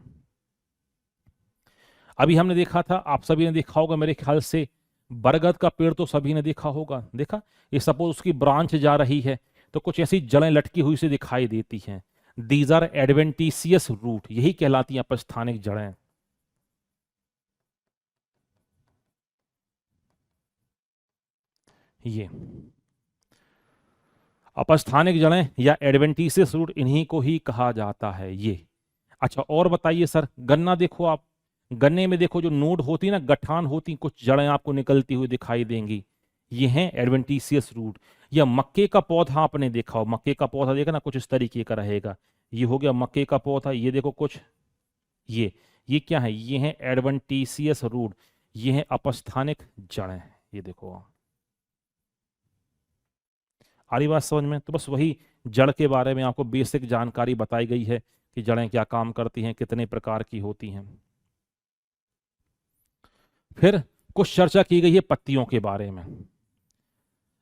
अभी हमने देखा था, आप सभी ने देखा होगा मेरे ख्याल से, बरगद का पेड़ तो सभी ने देखा होगा, देखा। ये सपोज उसकी ब्रांच जा रही है तो कुछ ऐसी जड़ें लटकी हुई से दिखाई देती हैं। दीज आर एडवेंटिशियस रूट, यही कहलाती हैं अपस्थानिक जड़ें। ये अपस्थानिक जड़ें या एडवेंटिशियस रूट, इन्हीं को ही कहा जाता है ये। अच्छा और बताइए सर, गन्ना देखो आप, गन्ने में देखो जो नोड होती है ना, गठान होती, कुछ जड़ें आपको निकलती हुई दिखाई देंगी, ये हैं एडवेंटिशियस रूट। या मक्के का पौधा आपने देखा हो, मक्के का पौधा देखा ना, कुछ इस तरीके का रहेगा। ये हो गया मक्के का पौधा, ये देखो कुछ, ये क्या है, ये है एडवेंटिशियस रूट, ये है अपस्थानिक जड़ें। ये देखो, आ रही बात समझ में। तो बस वही जड़ के बारे में आपको बेसिक जानकारी बताई गई है कि जड़ें क्या काम करती हैं, कितने प्रकार की होती हैं। फिर कुछ चर्चा की गई है पत्तियों के बारे में।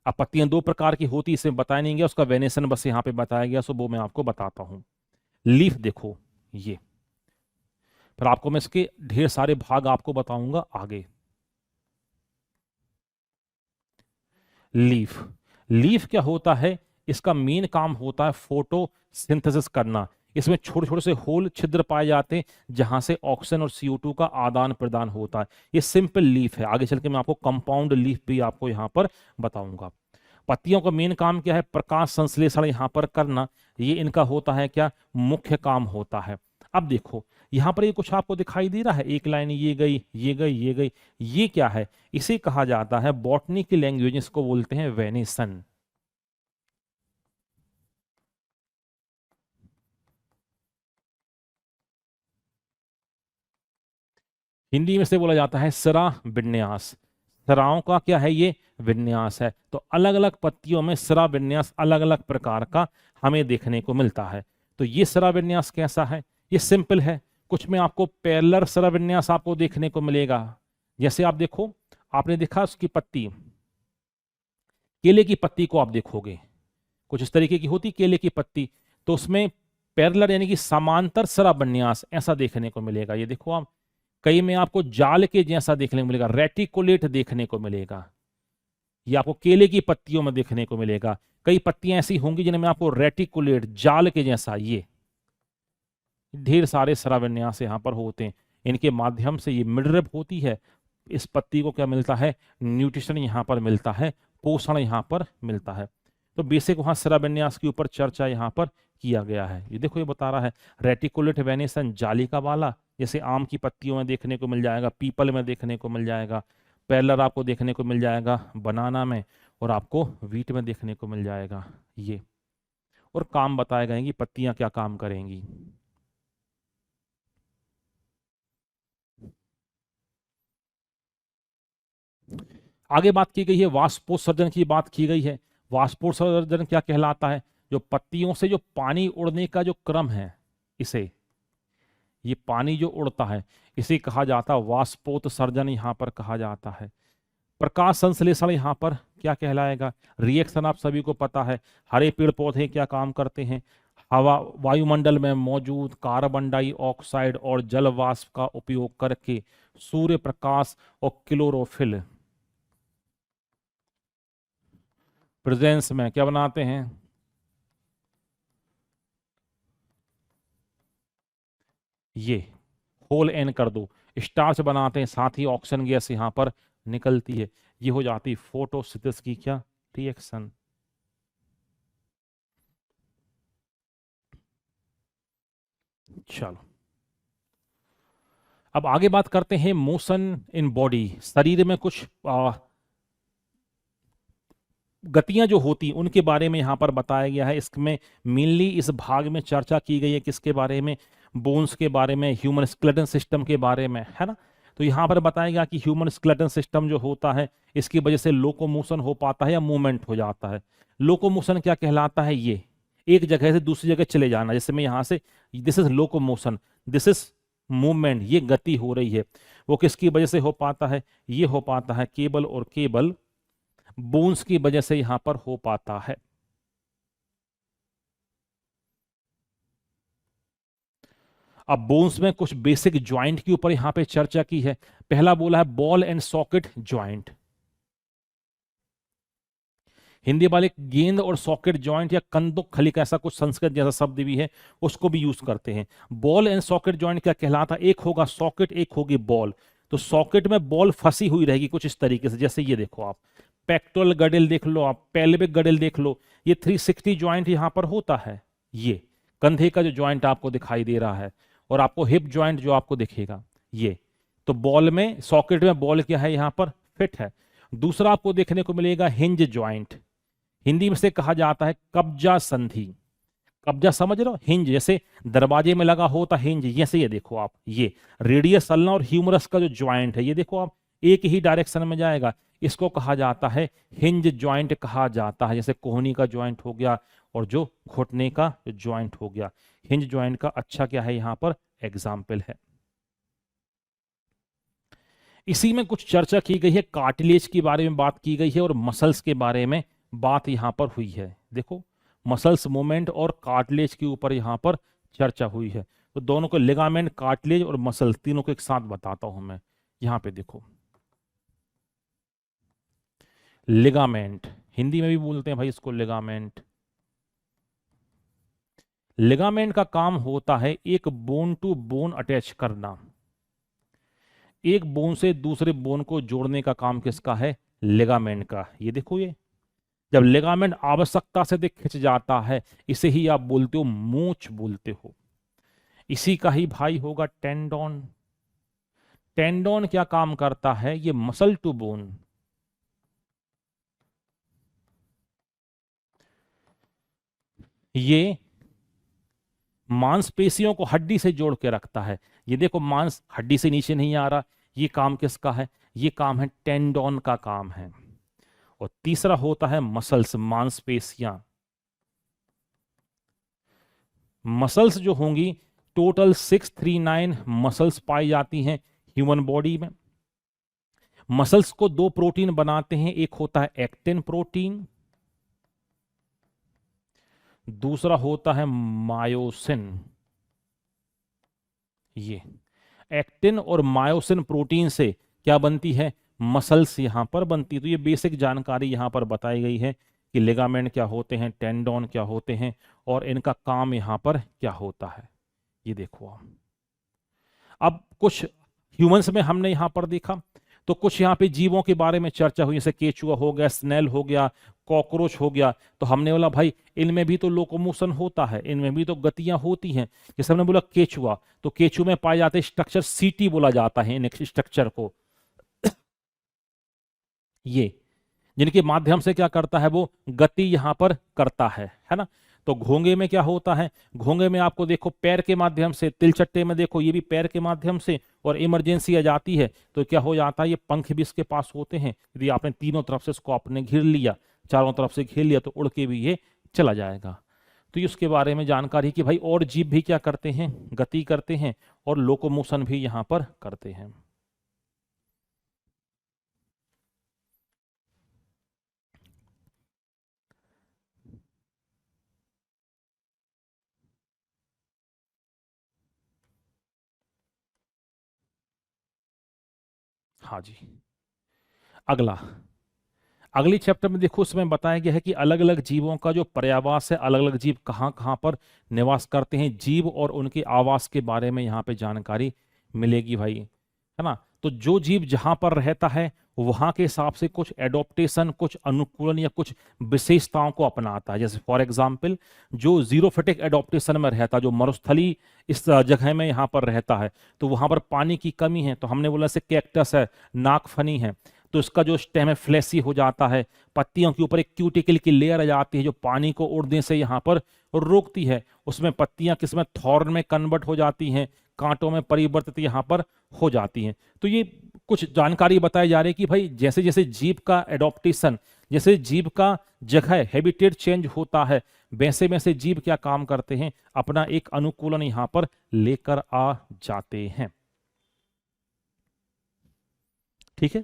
अब पत्तियां दो प्रकार की होती, इसमें बताया नहीं गया, उसका वेनेसन बस यहाँ पे बताया गया, सो वो मैं आपको बताता हूं। लीफ देखो ये, फिर आपको मैं इसके ढेर सारे भाग आपको बताऊंगा आगे। लीफ, लीफ क्या होता है, इसका मेन काम होता है फोटोसिंथेसिस करना। इसमें छोटे छोटे से होल छिद्र पाए जाते हैं जहां से ऑक्सीजन और CO2 का आदान प्रदान होता है। ये सिंपल लीफ है, आगे चल के मैं आपको कंपाउंड लीफ भी आपको यहां पर बताऊंगा। पत्तियों का मेन काम क्या है, प्रकाश संश्लेषण यहां पर करना, ये इनका होता है क्या, मुख्य काम होता है। अब देखो यहां पर ये कुछ आपको दिखाई दे रहा है, एक लाइन ये गई, ये गई, ये गई, ये क्या है, इसे कहा जाता है बॉटनी की लैंग्वेज, इसको बोलते हैं वेनेसन। हिंदी में से बोला जाता है सिरा विन्यास। सिराओं का क्या है, ये विन्यास है। तो अलग अलग पत्तियों में सिरा विन्यास अलग अलग प्रकार का हमें देखने को मिलता है। तो ये सिरा विन्यास कैसा है, ये सिंपल है। कुछ में आपको पैरेलल सिरा विन्यास आपको देखने को मिलेगा, जैसे आप देखो, आपने देखा उसकी पत्ती, केले की पत्ती को आप देखोगे कुछ इस तरीके की होती केले की पत्ती, तो उसमें पैरेलल यानी कि समांतर सिरा विन्यास ऐसा देखने को मिलेगा। ये देखो आप, कई में आपको जाल के जैसा देखने को मिलेगा, रेटिकुलेट देखने को मिलेगा, ये आपको केले की पत्तियों में देखने को मिलेगा। कई पत्तियां ऐसी होंगी जिनमें आपको रेटिकुलेट जाल के जैसा, ये ढेर सारे सिरा विन्यास यहाँ पर होते हैं। इनके माध्यम से ये मिडरब होती है, इस पत्ती को क्या मिलता है, न्यूट्रिशन यहाँ पर मिलता है, पोषण यहाँ पर मिलता है। तो बेसिक वहां सिरा विन्यास के ऊपर चर्चा यहाँ पर किया गया है। ये देखो ये बता रहा है रेटिकुलेट वेनेसन, जालिका वाला, जैसे आम की पत्तियों में देखने को मिल जाएगा, पीपल में देखने को मिल जाएगा, पैरेलल आपको देखने को मिल जाएगा बनाना में, और आपको वीट में देखने को मिल जाएगा ये। और काम बताए गए कि पत्तियां क्या काम करेंगी। आगे बात की गई है वाष्पोत्सर्जन की, बात की गई है। वाष्पोत्सर्जन क्या कहलाता है, जो पत्तियों से जो पानी उड़ने का जो क्रम है, इसे, ये पानी जो उड़ता है इसे कहा जाता है वाष्पोत्सर्जन, यहां पर कहा जाता है। प्रकाश संश्लेषण यहां पर क्या कहलाएगा, रिएक्शन आप सभी को पता है, हरे पेड़ पौधे क्या काम करते हैं, हवा वायुमंडल में मौजूद कार्बन डाइऑक्साइड और जल वाष्प का उपयोग करके सूर्य प्रकाश और क्लोरोफिल प्रेजेंस में क्या बनाते हैं, ये होल एन कर दो, स्टार्च बनाते हैं, साथ ही ऑक्सीजन गैस यहां पर निकलती है, ये हो जाती फोटोसिंथेसिस की क्या, रिएक्शन। चलो अब आगे बात करते हैं मोशन इन बॉडी, शरीर में कुछ गतियां जो होती उनके बारे में यहां पर बताया गया है। इसमें मेनली इस भाग में चर्चा की गई है किसके बारे में, बोन्स के बारे में, ह्यूमन स्केलेटन सिस्टम के बारे में, है ना। तो यहां पर बताया गया कि ह्यूमन स्केलेटन सिस्टम जो होता है इसकी वजह से लोकोमोशन हो पाता है या मूवमेंट हो जाता है। लोकोमोशन क्या कहलाता है, ये एक जगह से दूसरी जगह चले जाना, जैसे मैं यहां से, this is locomotion, this is movement, ये गति हो रही है, वो किसकी वजह से हो पाता है, ये हो पाता है केबल और केबल बोन्स की वजह से यहां पर हो पाता है। अब बोन्स में कुछ बेसिक ज्वाइंट के ऊपर यहां पे चर्चा की है। पहला बोला है ball and socket joint, Hindi वाले गेंद और सॉकेट ज्वाइंट या कंदुक खली का ऐसा कुछ संस्कृत जैसा शब्द भी है, उसको भी यूज करते हैं। बॉल एंड सॉकेट ज्वाइंट क्या कहलाता है, एक होगा सॉकेट, एक होगी बॉल। तो सॉकेट में बॉल फंसी हुई रहेगी कुछ इस तरीके से, जैसे ये देखो आप, पेक्टोरल गडिल देख लो, आप पेल्विक गडिल देख लो, ये 360 ज्वाइंट यहां पर होता है। ये कंधे का जो ज्वाइंट आपको दिखाई दे रहा है, और आपको हिप ज्वाइंट जो आपको दिखेगा, ये तो बॉल में, सॉकेट में बॉल क्या है यहां पर फिट है। दूसरा आपको देखने को मिलेगा हिंज ज्वाइंट, हिंदी में से कहा जाता है कब्जा संधि। कब्जा समझ रहे हो, हिंज जैसे दरवाजे में लगा होता हिंज, जैसे ये देखो आप, ये रेडियस अल्ना और ह्यूमरस का जो ज्वाइंट है, ये देखो आप एक ही डायरेक्शन में जाएगा, इसको कहा जाता है हिंज ज्वाइंट कहा जाता है। जैसे कोहनी का ज्वाइंट हो गया और जो घुटने का ज्वाइंट हो गया, हिंज ज्वाइंट का अच्छा क्या है यहां पर एग्जाम्पल है। इसी में कुछ चर्चा की गई है, कार्टिलेज के बारे में बात की गई है और मसल्स के बारे में बात यहां पर हुई है। देखो मसल्स मूवमेंट और कार्टिलेज के ऊपर यहां पर चर्चा हुई है। तो दोनों को लिगामेंट, कार्टिलेज और मसल तीनों को एक साथ बताता हूं मैं। यहां पे देखो लिगामेंट, हिंदी में भी बोलते हैं भाई इसको लिगामेंट। लिगामेंट का काम होता है एक बोन टू बोन अटैच करना, एक बोन से दूसरे बोन को जोड़ने का काम किसका है? लिगामेंट का। ये देखो ये जब लिगामेंट आवश्यकता से खिंच जाता है, इसे ही आप बोलते हो मोच बोलते हो। इसी का ही भाई होगा टेंडोन। टेंडोन क्या काम करता है? ये मसल टू बोन, ये मांसपेशियों को हड्डी से जोड़ के रखता है। ये देखो मांस हड्डी से नीचे नहीं आ रहा, ये काम किसका है? ये काम है टेंडोन का काम है। और तीसरा होता है मसल्स, मांसपेशियां। मसल्स जो होंगी टोटल 639 मसल्स पाई जाती हैं ह्यूमन बॉडी में। मसल्स को दो प्रोटीन बनाते हैं, एक होता है एक्टिन प्रोटीन, दूसरा होता है मायोसिन। ये एक्टिन और मायोसिन प्रोटीन से क्या बनती है? मसल्स यहां पर बनती है। तो ये बेसिक जानकारी यहां पर बताई गई है कि लिगामेंट क्या होते हैं, टेंडोन क्या होते हैं और इनका काम यहां पर क्या होता है। ये देखो आप, अब कुछ ह्यूमंस में हमने यहां पर देखा, तो कुछ यहाँ पे जीवों के बारे में चर्चा हुई, जैसे केचुआ हो गया, स्नेल हो गया, कॉकरोच हो गया। तो हमने बोला भाई इनमें भी तो लोकोमोशन होता है, इनमें भी तो गतियां होती हैं। जैसे हमने बोला केचुआ, तो केचुआ में पाए जाते स्ट्रक्चर सीटी बोला जाता है इन स्ट्रक्चर को। ये जिनके माध्यम से क्या करता है? वो गति यहां पर करता है ना। तो घोंगे में क्या होता है? घोंगे में आपको देखो पैर के माध्यम से, तिलचट्टे में देखो ये भी पैर के माध्यम से, और इमरजेंसी आ जाती है तो क्या हो जाता है? ये पंख भी इसके पास होते हैं। यदि आपने तीनों तरफ से इसको आपने घेर लिया, चारों तरफ से घेर लिया, तो उड़ के भी ये चला जाएगा। तो ये उसके बारे में जानकारी कि भाई और जीव भी क्या करते हैं? गति करते हैं और लोकोमोशन भी यहां पर करते हैं। हाँ जी, अगला, अगली चैप्टर में देखो उसमें बताया गया है कि अलग अलग जीवों का जो पर्यावास है, अलग अलग जीव कहाँ कहाँ पर निवास करते हैं, जीव और उनके आवास के बारे में यहाँ पे जानकारी मिलेगी भाई, है ना। तो जो जीव जहां पर रहता है वहां के हिसाब से कुछ एडॉप्टेशन, कुछ अनुकूलन या कुछ विशेषताओं को अपनाता है। जैसे फॉर एग्जाम्पल जो जीरोफिटिक एडॉप्टेशन में रहता है, जो मरुस्थली इस जगह में यहाँ पर रहता है, तो वहां पर पानी की कमी है, तो हमने बोला से कैक्टस है, नागफनी है, तो इसका जो स्टेम है फ्लैसी हो जाता है, पत्तियों के ऊपर एक क्यूटिकल की लेयर आ जाती है जो पानी को उड़ने से यहाँ पर रोकती है। उसमें पत्तियां किसमें? थॉर्न में कन्वर्ट हो जाती हैं, कांटों में परिवर्तित यहाँ पर हो जाती हैं। तो ये कुछ जानकारी बताई जा रही है कि भाई जैसे जैसे जीव का एडॉप्टेशन, जैसे जीव का जगह हैबिटेट चेंज होता है, वैसे वैसे जीव क्या काम करते हैं? अपना एक अनुकूलन यहाँ पर लेकर आ जाते हैं। ठीक है,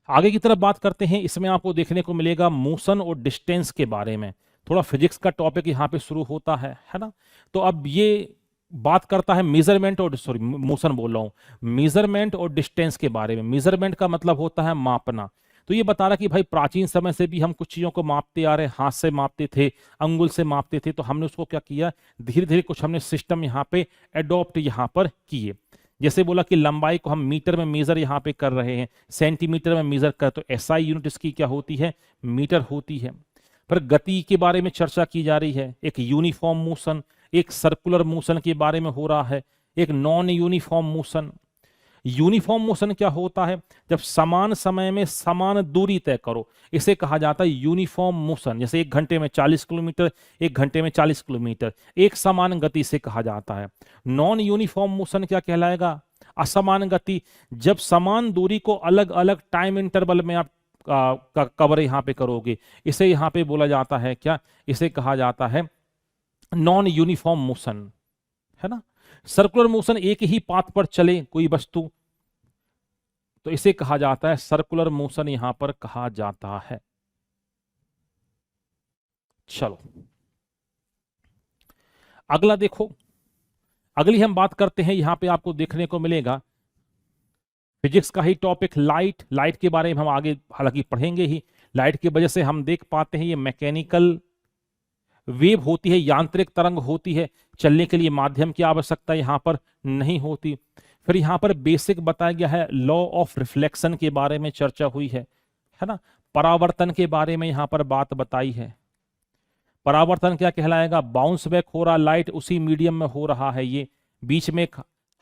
आगे की तरफ बात करते हैं। इसमें आपको देखने को मिलेगा मोशन और डिस्टेंस के बारे में, थोड़ा फिजिक्स का टॉपिक यहाँ पे शुरू होता है ना। तो अब ये बात करता है मेजरमेंट और, सॉरी मोशन बोल रहा हूँ, मेजरमेंट और डिस्टेंस के बारे में। मेजरमेंट का मतलब होता है मापना। तो ये बता रहा कि भाई प्राचीन समय से भी हम कुछ चीजों को मापते आ रहे हैं, हाथ से मापते थे, अंगुल से मापते थे, तो हमने उसको क्या किया? धीरे धीरे कुछ हमने सिस्टम यहाँ पे एडॉप्ट यहाँ पर किए। जैसे बोला कि लंबाई को हम मीटर में मेजर यहाँ पे कर रहे हैं, सेंटीमीटर में मेजर कर, तो एसआई यूनिट इसकी क्या होती है? मीटर होती है। पर गति के बारे में चर्चा की जा रही है, एक यूनिफॉर्म मोशन, एक सर्कुलर मोशन के बारे में हो रहा है, एक non uniform motion. Uniform motion क्या होता है? जब समान समय में समान दूरी तय करो, इसे कहा जाता है यूनिफॉर्म मोशन। जैसे 1 घंटे में 40 किलोमीटर, 1 घंटे में 40 किलोमीटर, एक समान गति से कहा जाता है। नॉन यूनिफॉर्म मोशन क्या कहलाएगा? असमान गति। जब समान दूरी को अलग अलग टाइम इंटरवल में आप कवर यहां पे करोगे, इसे यहां पे बोला जाता है क्या? इसे कहा जाता है नॉन यूनिफॉर्म मोशन, है ना। सर्कुलर मोशन, एक ही पाथ पर चले कोई वस्तु, तो इसे कहा जाता है सर्कुलर मोशन, यहां पर कहा जाता है। चलो अगला देखो, अगली हम बात करते हैं, यहां पे आपको देखने को मिलेगा फिजिक्स का ही टॉपिक लाइट। लाइट के बारे में हम आगे हालांकि पढ़ेंगे ही। लाइट की वजह से हम देख पाते हैं ये मैकेनिकल वेव होती है, यांत्रिक तरंग होती है, चलने के लिए माध्यम की आवश्यकता यहां पर नहीं होती। फिर यहां पर बेसिक बताया गया है, लॉ ऑफ रिफ्लेक्शन के बारे में चर्चा हुई है ना। परावर्तन के बारे में यहां पर बात बताई है। परावर्तन क्या कहलाएगा, बाउंस बैक हो रहा लाइट उसी मीडियम में हो रहा है, ये बीच में एक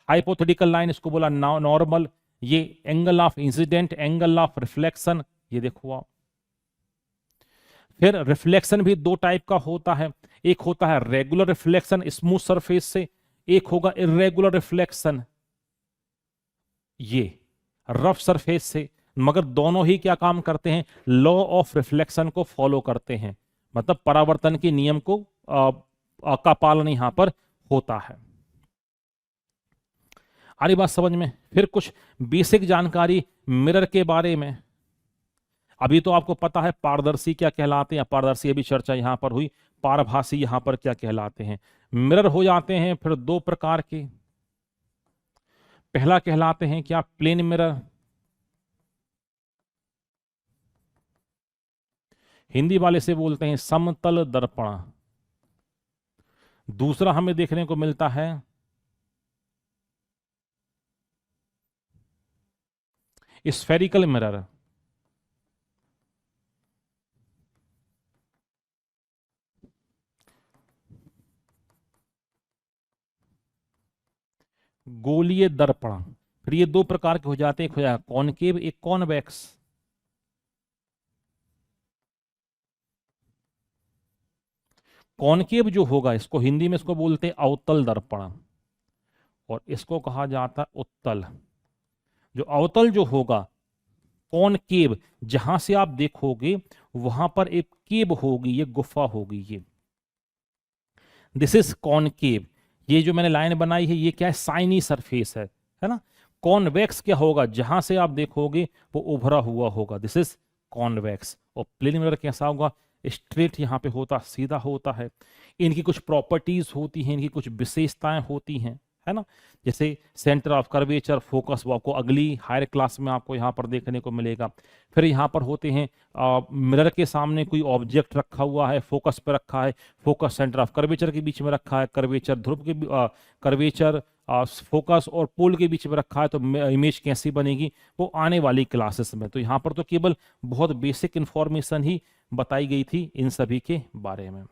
हाइपोथेटिकल लाइन, इसको बोला नॉर्मल, ये angle of incident, angle of reflection, ये देखो आप। फिर रिफ्लेक्शन भी दो टाइप का होता है, एक होता है रेगुलर रिफ्लेक्शन स्मूथ सरफेस से, एक होगा इरेगुलर रिफ्लेक्शन ये रफ सरफेस से। मगर दोनों ही क्या काम करते हैं, लॉ ऑफ रिफ्लेक्शन को फॉलो करते हैं, मतलब परावर्तन के नियम को का पालन यहां पर होता है। आ रही बात समझ में। फिर कुछ बेसिक जानकारी मिरर के बारे में। अभी तो आपको पता है पारदर्शी क्या कहलाते हैं, अपारदर्शी अभी चर्चा यहां पर हुई, पारभासी यहां पर क्या कहलाते हैं। मिरर हो जाते हैं फिर दो प्रकार के, पहला कहलाते हैं क्या, प्लेन मिरर, हिंदी वाले से बोलते हैं समतल दर्पण। दूसरा हमें देखने को मिलता है स्फेरिकल मिरर। गोलीय दर्पण। फिर ये दो प्रकार के हो जाते हैं, एक हो जाएगा कॉनकेव, एक कॉन्वेक्स। कॉनकेव जो होगा इसको हिंदी में इसको बोलते हैं अवतल दर्पण, और इसको कहा जाता है उत्तल। जो अवतल जो होगा कॉनकेव, जहां से आप देखोगे वहां पर एक केव होगी, ये गुफा होगी, ये दिस इज कॉनकेव। ये जो मैंने लाइन बनाई है ये क्या है, साइनी सरफेस है ना। कॉन्वेक्स क्या होगा, जहां से आप देखोगे वो उभरा हुआ होगा, दिस इज कॉन्वेक्स। और प्लेन मिरर कैसा होगा, स्ट्रेट यहाँ पे होता, सीधा होता है। इनकी कुछ प्रॉपर्टीज होती हैं, इनकी कुछ विशेषताएं होती हैं, है ना। जैसे सेंटर ऑफ कर्वेचर, फोकस, वो आपको अगली हायर क्लास में आपको यहाँ पर देखने को मिलेगा। फिर यहाँ पर होते हैं मिरर के सामने कोई ऑब्जेक्ट रखा हुआ है, फोकस पे रखा है, फोकस सेंटर ऑफ कर्वेचर के बीच में रखा है, कर्वेचर ध्रुव के कर्वेचर फोकस और पोल के बीच में रखा है, तो इमेज कैसी बनेगी वो आने वाली क्लासेस में। तो यहाँ पर तो केवल बहुत बेसिक इंफॉर्मेशन ही बताई गई थी इन सभी के बारे में।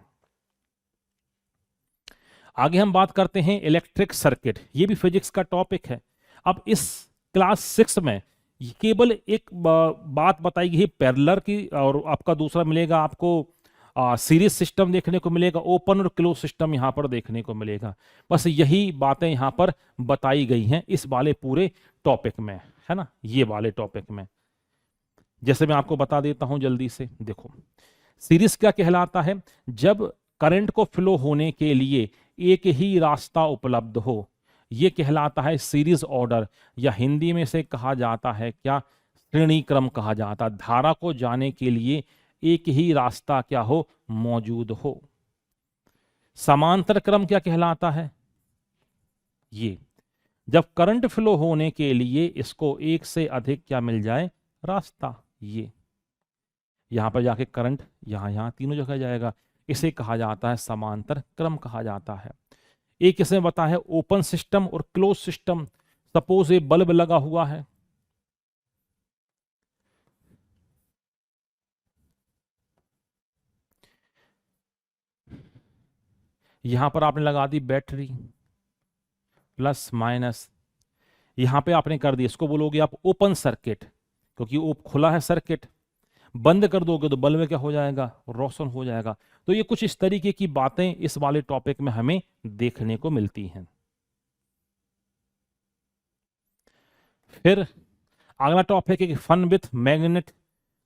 आगे हम बात करते हैं इलेक्ट्रिक सर्किट, ये भी फिजिक्स का टॉपिक है। अब इस क्लास 6 में केवल एक बात बताई गई है पैरेलल की, और आपका दूसरा मिलेगा आपको सीरीज सिस्टम देखने को मिलेगा, ओपन और क्लोज सिस्टम यहां पर देखने को मिलेगा। बस यही बातें यहां पर बताई गई हैं इस वाले पूरे टॉपिक में, है ना, ये वाले टॉपिक में। जैसे मैं आपको बता देता हूं जल्दी से, देखो सीरीज क्या कहलाता है, जब करंट को फ्लो होने के लिए एक ही रास्ता उपलब्ध हो, यह कहलाता है सीरीज ऑर्डर, या हिंदी में से कहा जाता है क्या, श्रेणी क्रम कहा जाता है। धारा को जाने के लिए एक ही रास्ता क्या हो, मौजूद हो। समांतर क्रम क्या कहलाता है, ये जब करंट फ्लो होने के लिए इसको एक से अधिक क्या मिल जाए, रास्ता। ये यहां पर जाके करंट यहां तीनों जगह जाएगा, इसे कहा जाता है समांतर क्रम कहा जाता है। एक इसमें बता है ओपन सिस्टम और क्लोज सिस्टम। सपोज ये बल्ब लगा हुआ है, यहां पर आपने लगा दी बैटरी प्लस माइनस, यहां पे आपने कर दी, इसको बोलोगे आप ओपन सर्किट, क्योंकि वो खुला है सर्किट। बंद कर दोगे तो बल्ब क्या हो जाएगा, रोशन हो जाएगा। तो ये कुछ इस तरीके की बातें इस वाले टॉपिक में हमें देखने को मिलती हैं। फिर अगला टॉपिक है फन विथ मैग्नेट,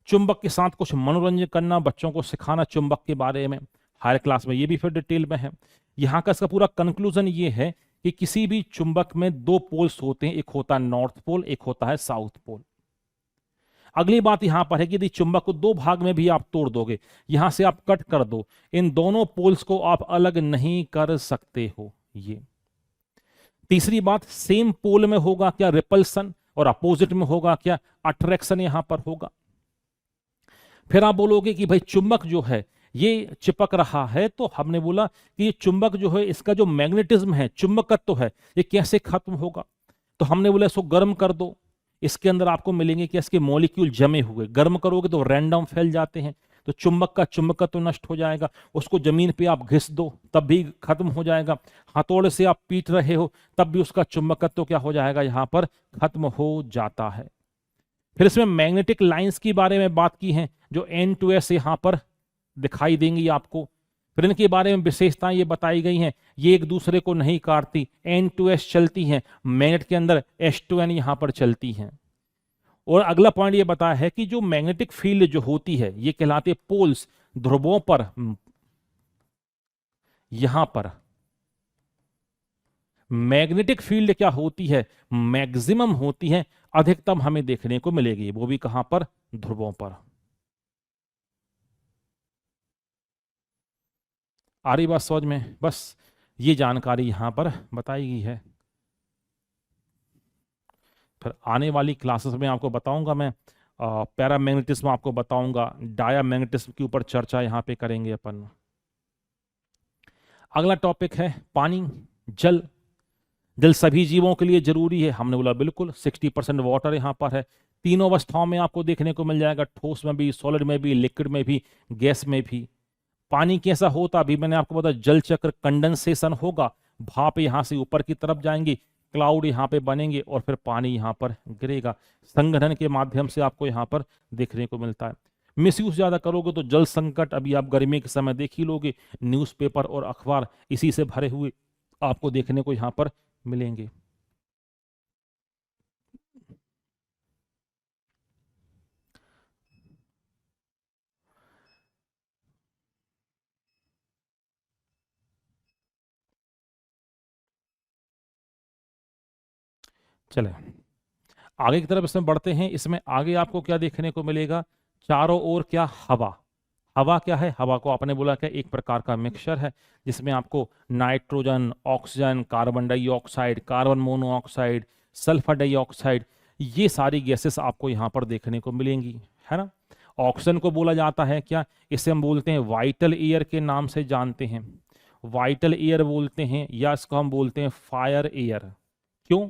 चुंबक के साथ कुछ मनोरंजन करना, बच्चों को सिखाना चुंबक के बारे में। हायर क्लास में ये भी फिर डिटेल में है। यहाँ का इसका पूरा कंक्लूजन ये है कि किसी भी चुंबक में दो पोल्स होते हैं, एक होता है नॉर्थ पोल, एक होता है साउथ पोल। अगली बात यहां पर है कि यदि चुंबक को दो भाग में भी आप तोड़ दोगे, यहां से आप कट कर दो, इन दोनों पोल्स को आप अलग नहीं कर सकते हो। ये तीसरी बात, सेम पोल में होगा क्या रिपल्सन और अपोजिट में होगा क्या अट्रैक्शन यहां पर होगा। फिर आप बोलोगे कि भाई चुंबक जो है ये चिपक रहा है, तो हमने बोला कि ये चुंबक जो है इसका जो मैग्नेटिज्म है, चुंबकत्व है, ये कैसे खत्म होगा। तो हमने बोला इसको गर्म कर दो, इसके अंदर आपको मिलेंगे कि इसके मॉलिक्यूल जमे हुए, गर्म करोगे तो रैंडम फैल जाते हैं, तो चुंबक का चुंबकत्व नष्ट हो जाएगा। उसको जमीन पे आप घिस दो तब भी खत्म हो जाएगा, हथौड़े से आप पीट रहे हो तब भी उसका चुंबकत्व क्या हो जाएगा, यहां पर खत्म हो जाता है। फिर इसमें मैग्नेटिक लाइंस की बारे में बात की है, जो N2S यहां पर दिखाई देंगी आपको। फिर इनके बारे में विशेषताएं ये बताई गई हैं, ये एक दूसरे को नहीं काटती, N2S चलती हैं, मैग्नेट के अंदर H2N यहां पर चलती हैं। और अगला पॉइंट ये बताया है कि जो मैग्नेटिक फील्ड जो होती है ये कहलाते पोल्स, ध्रुवों पर, यहां पर मैग्नेटिक फील्ड क्या होती है, मैक्सिमम होती है, अधिकतम हमें देखने को मिलेगी, वो भी कहां पर, ध्रुवों पर। आ रही बात समझ में, बस ये जानकारी यहां पर बताई गई है। फिर आने वाली क्लासेस में आपको बताऊंगा मैं, पैरामैग्नेटिज्म आपको बताऊंगा, डायामैग्नेटिज्म के ऊपर चर्चा यहां पे करेंगे अपन। अगला टॉपिक है पानी, जल। जल सभी जीवों के लिए जरूरी है, हमने बोला बिल्कुल, 60% वाटर यहां पर है, तीनों अवस्थाओं में आपको देखने को मिल जाएगा, ठोस में भी, सॉलिड में भी, लिक्विड में भी, गैस में भी। पानी कैसा होता, अभी मैंने आपको बताया, जल चक्र, कंडेंसेशन होगा, भाप यहां से ऊपर की तरफ जाएंगी, क्लाउड यहां पे बनेंगे और फिर पानी यहां पर गिरेगा, संघनन के माध्यम से आपको यहां पर देखने को मिलता है। मिसयूज ज्यादा करोगे तो जल संकट, अभी आप गर्मी के समय देख ही लोगे, न्यूज़पेपर और अखबार इसी से भरे हुए आपको देखने को यहां पर मिलेंगे। चले आगे की तरफ इसमें बढ़ते हैं। इसमें आगे आपको क्या देखने को मिलेगा, चारों ओर क्या, हवा। हवा क्या है, हवा को आपने बोला क्या, एक प्रकार का मिक्सचर है जिसमें आपको nitrogen, oxygen, carbon dioxide, carbon monoxide, sulphur dioxide, ये सारी गैसेस आपको यहाँ पर देखने को मिलेंगी, है ना। ऑक्सीजन को बोला जाता है क्या, इसे हम बोलते हैं वाइटल एयर के नाम से जानते हैं, वाइटल एयर बोलते हैं, या इसको हम बोलते हैं फायर एयर। क्यों,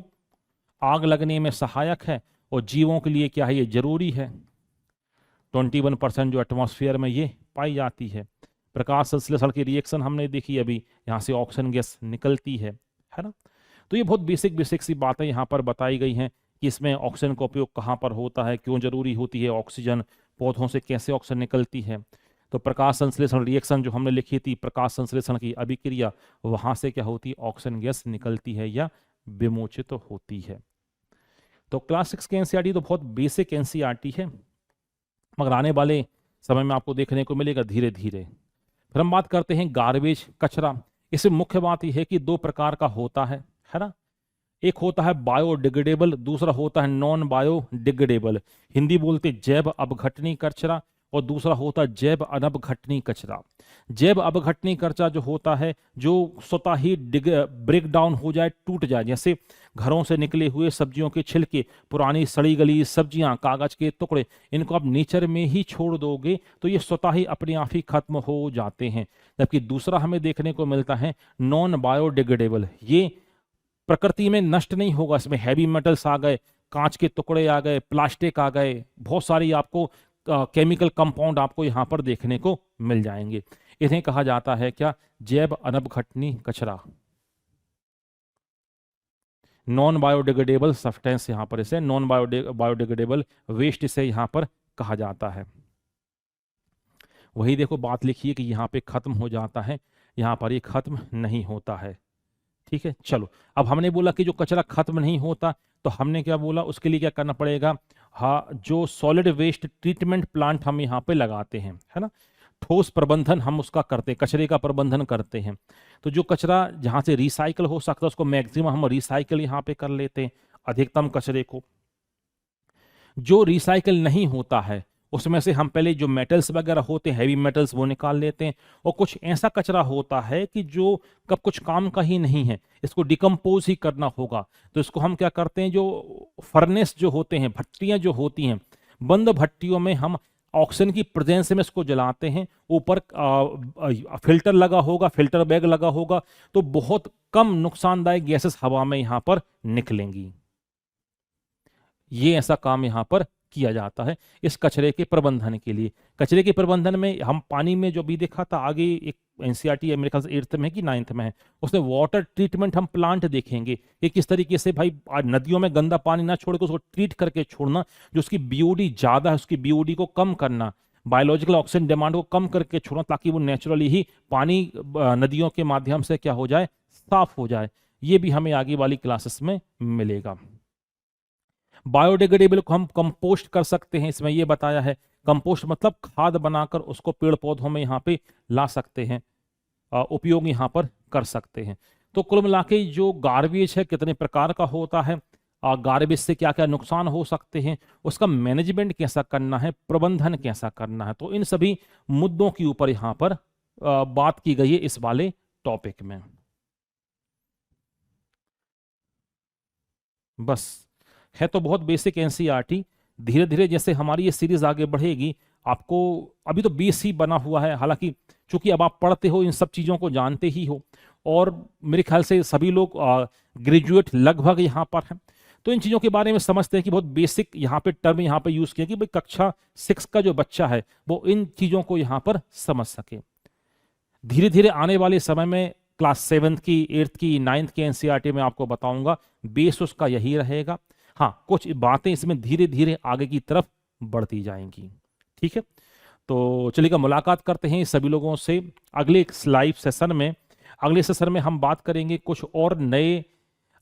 आग लगने में सहायक है और जीवों के लिए क्या है, ये जरूरी है। 21% जो एटमॉस्फेयर में ये पाई जाती है। प्रकाश संश्लेषण की रिएक्शन हमने देखी, अभी यहाँ से ऑक्सीजन गैस निकलती है ना। तो ये बहुत बेसिक सी बातें यहाँ पर बताई गई हैं कि इसमें ऑक्सीजन का उपयोग कहाँ पर होता है, क्यों जरूरी होती है ऑक्सीजन, पौधों से कैसे ऑक्सीजन निकलती है। तो प्रकाश संश्लेषण रिएक्शन जो हमने लिखी थी, प्रकाश संश्लेषण की अभिक्रिया, वहां से क्या होती है, ऑक्सीजन गैस निकलती है या विमोचित होती है। तो क्लास 6 के एनसीईआरटी तो बहुत बेसिक एनसीईआरटी है, मगर आने वाले समय में आपको देखने को मिलेगा धीरे धीरे। फिर हम बात करते हैं गार्बेज, कचरा। इसमें मुख्य बात यह है कि दो प्रकार का होता है ना। एक होता है बायोडिग्रेडेबल, दूसरा होता है नॉन बायोडिग्रेडेबल। हिंदी बोलते जैव अपघटनीय कचरा और दूसरा होता है जैव अनपघटनीय कचरा। जैव अपघटनीय कचरा जो होता है, जो स्वतः ही ब्रेक डाउन हो जाए, टूट जाए, जैसे घरों से निकले हुए सब्जियों के छिलके, पुरानी सड़ी गली सब्जियां, कागज के टुकड़े, इनको आप नेचर में ही छोड़ दोगे तो ये स्वतः ही अपने आप ही खत्म हो जाते हैं। जबकि दूसरा हमें देखने को मिलता है नॉन बायोडिग्रेडेबल, ये प्रकृति में नष्ट नहीं होगा, इसमें हैवी मेटल्स आ गए, कांच के टुकड़े आ गए, प्लास्टिक आ गए, बहुत सारी आपको केमिकल कंपाउंड आपको यहां पर देखने को मिल जाएंगे। इन्हें कहा जाता है क्या, जैव अनपघटनीय कचरा, नॉन बायोडिग्रेडेबल सब्सटेंस, यहां पर इसे नॉन बायोडिग्रेडेबल वेस्ट इसे यहां पर कहा जाता है। वही देखो बात लिखिए कि यहां पे खत्म हो जाता है, यहां पर ये खत्म नहीं होता है। ठीक है, चलो अब हमने बोला कि जो कचरा खत्म नहीं होता, तो हमने क्या बोला, उसके लिए क्या करना पड़ेगा, हाँ, जो सॉलिड वेस्ट ट्रीटमेंट प्लांट हम यहाँ पे लगाते हैं, है ना, ठोस प्रबंधन हम उसका करते हैं, कचरे का प्रबंधन करते हैं। तो जो कचरा जहाँ से रिसाइकल हो सकता है उसको मैक्सिमम हम रिसाइकल यहाँ पे कर लेते हैं, अधिकतम कचरे को। जो रिसाइकल नहीं होता है उसमें से हम पहले जो मेटल्स वगैरह होते हैं, हैवी मेटल्स, वो निकाल लेते हैं। और कुछ ऐसा कचरा होता है कि जो कब कुछ काम का ही नहीं है, इसको डिकम्पोज ही करना होगा। तो इसको हम क्या करते हैं, जो फर्नेस जो होते हैं, भट्टियां जो होती हैं, बंद भट्टियों में हम ऑक्सीजन की प्रेजेंस में इसको जलाते हैं। ऊपर फिल्टर लगा होगा, फिल्टर बैग लगा होगा, तो बहुत कम नुकसानदायक गैसेस हवा में यहां पर निकलेंगी। ये ऐसा काम यहाँ पर किया जाता है इस कचरे के प्रबंधन के लिए। कचरे के प्रबंधन में हम पानी में जो भी देखा था, आगे एक एनसीईआरटी है मेरे ख्याल से 8th में कि 9th में है, उसमें वाटर ट्रीटमेंट हम प्लांट देखेंगे कि किस तरीके से भाई नदियों में गंदा पानी ना छोड़ के उसको ट्रीट करके छोड़ना, जो उसकी बीओडी ज्यादा है उसकी बीओडी को कम करना, बायोलॉजिकल ऑक्सीजन डिमांड को कम करके छोड़ना, ताकि वो नेचुरली ही पानी नदियों के माध्यम से क्या हो जाए, साफ हो जाए। ये भी हमें आगे वाली क्लासेस में मिलेगा। बायोडिग्रेडेबल को हम कंपोस्ट कर सकते हैं, इसमें ये बताया है। कंपोस्ट मतलब खाद बनाकर उसको पेड़ पौधों में यहाँ पे ला सकते हैं, उपयोग यहाँ पर कर सकते हैं। तो कुल मिला के जो गार्बेज है कितने प्रकार का होता है, गार्बेज से क्या क्या नुकसान हो सकते हैं, उसका मैनेजमेंट कैसा करना है, प्रबंधन कैसा करना है, तो इन सभी मुद्दों के ऊपर यहाँ पर बात की गई है इस वाले टॉपिक में। बस है तो बहुत बेसिक एनसीईआरटी। धीरे धीरे जैसे हमारी ये सीरीज आगे बढ़ेगी, आपको अभी तो बेस ही बना हुआ है, हालांकि चूंकि अब आप पढ़ते हो इन सब चीज़ों को जानते ही हो, और मेरे ख्याल से सभी लोग ग्रेजुएट लगभग यहाँ पर हैं, तो इन चीज़ों के बारे में समझते हैं कि बहुत बेसिक यहाँ पे टर्म यहाँ पे यूज़ किया कि भाई कक्षा 6 का जो बच्चा है वो इन चीज़ों को यहाँ पर समझ सके। धीरे धीरे आने वाले समय में क्लास 7th की, 8th की, 9th की एनसीईआरटी में आपको बताऊंगा, बेस उसका यही रहेगा। हाँ, कुछ बातें इसमें धीरे धीरे आगे की तरफ बढ़ती जाएंगी। ठीक है, तो चलिएगा मुलाकात करते हैं सभी लोगों से अगले लाइव सेशन में। अगले सेशन में हम बात करेंगे कुछ और नए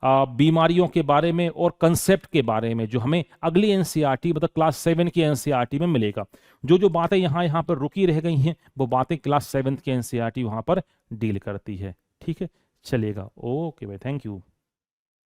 बीमारियों के बारे में और कंसेप्ट के बारे में, जो हमें अगली एनसीईआरटी मतलब क्लास 7 की एनसीईआरटी में मिलेगा। जो जो बातें यहाँ पर रुकी रह गई हैं, वो बातें क्लास 7 की एनसीईआरटी वहाँ पर डील करती है। ठीक है, चलिएगा, ओके भाई, थैंक यू।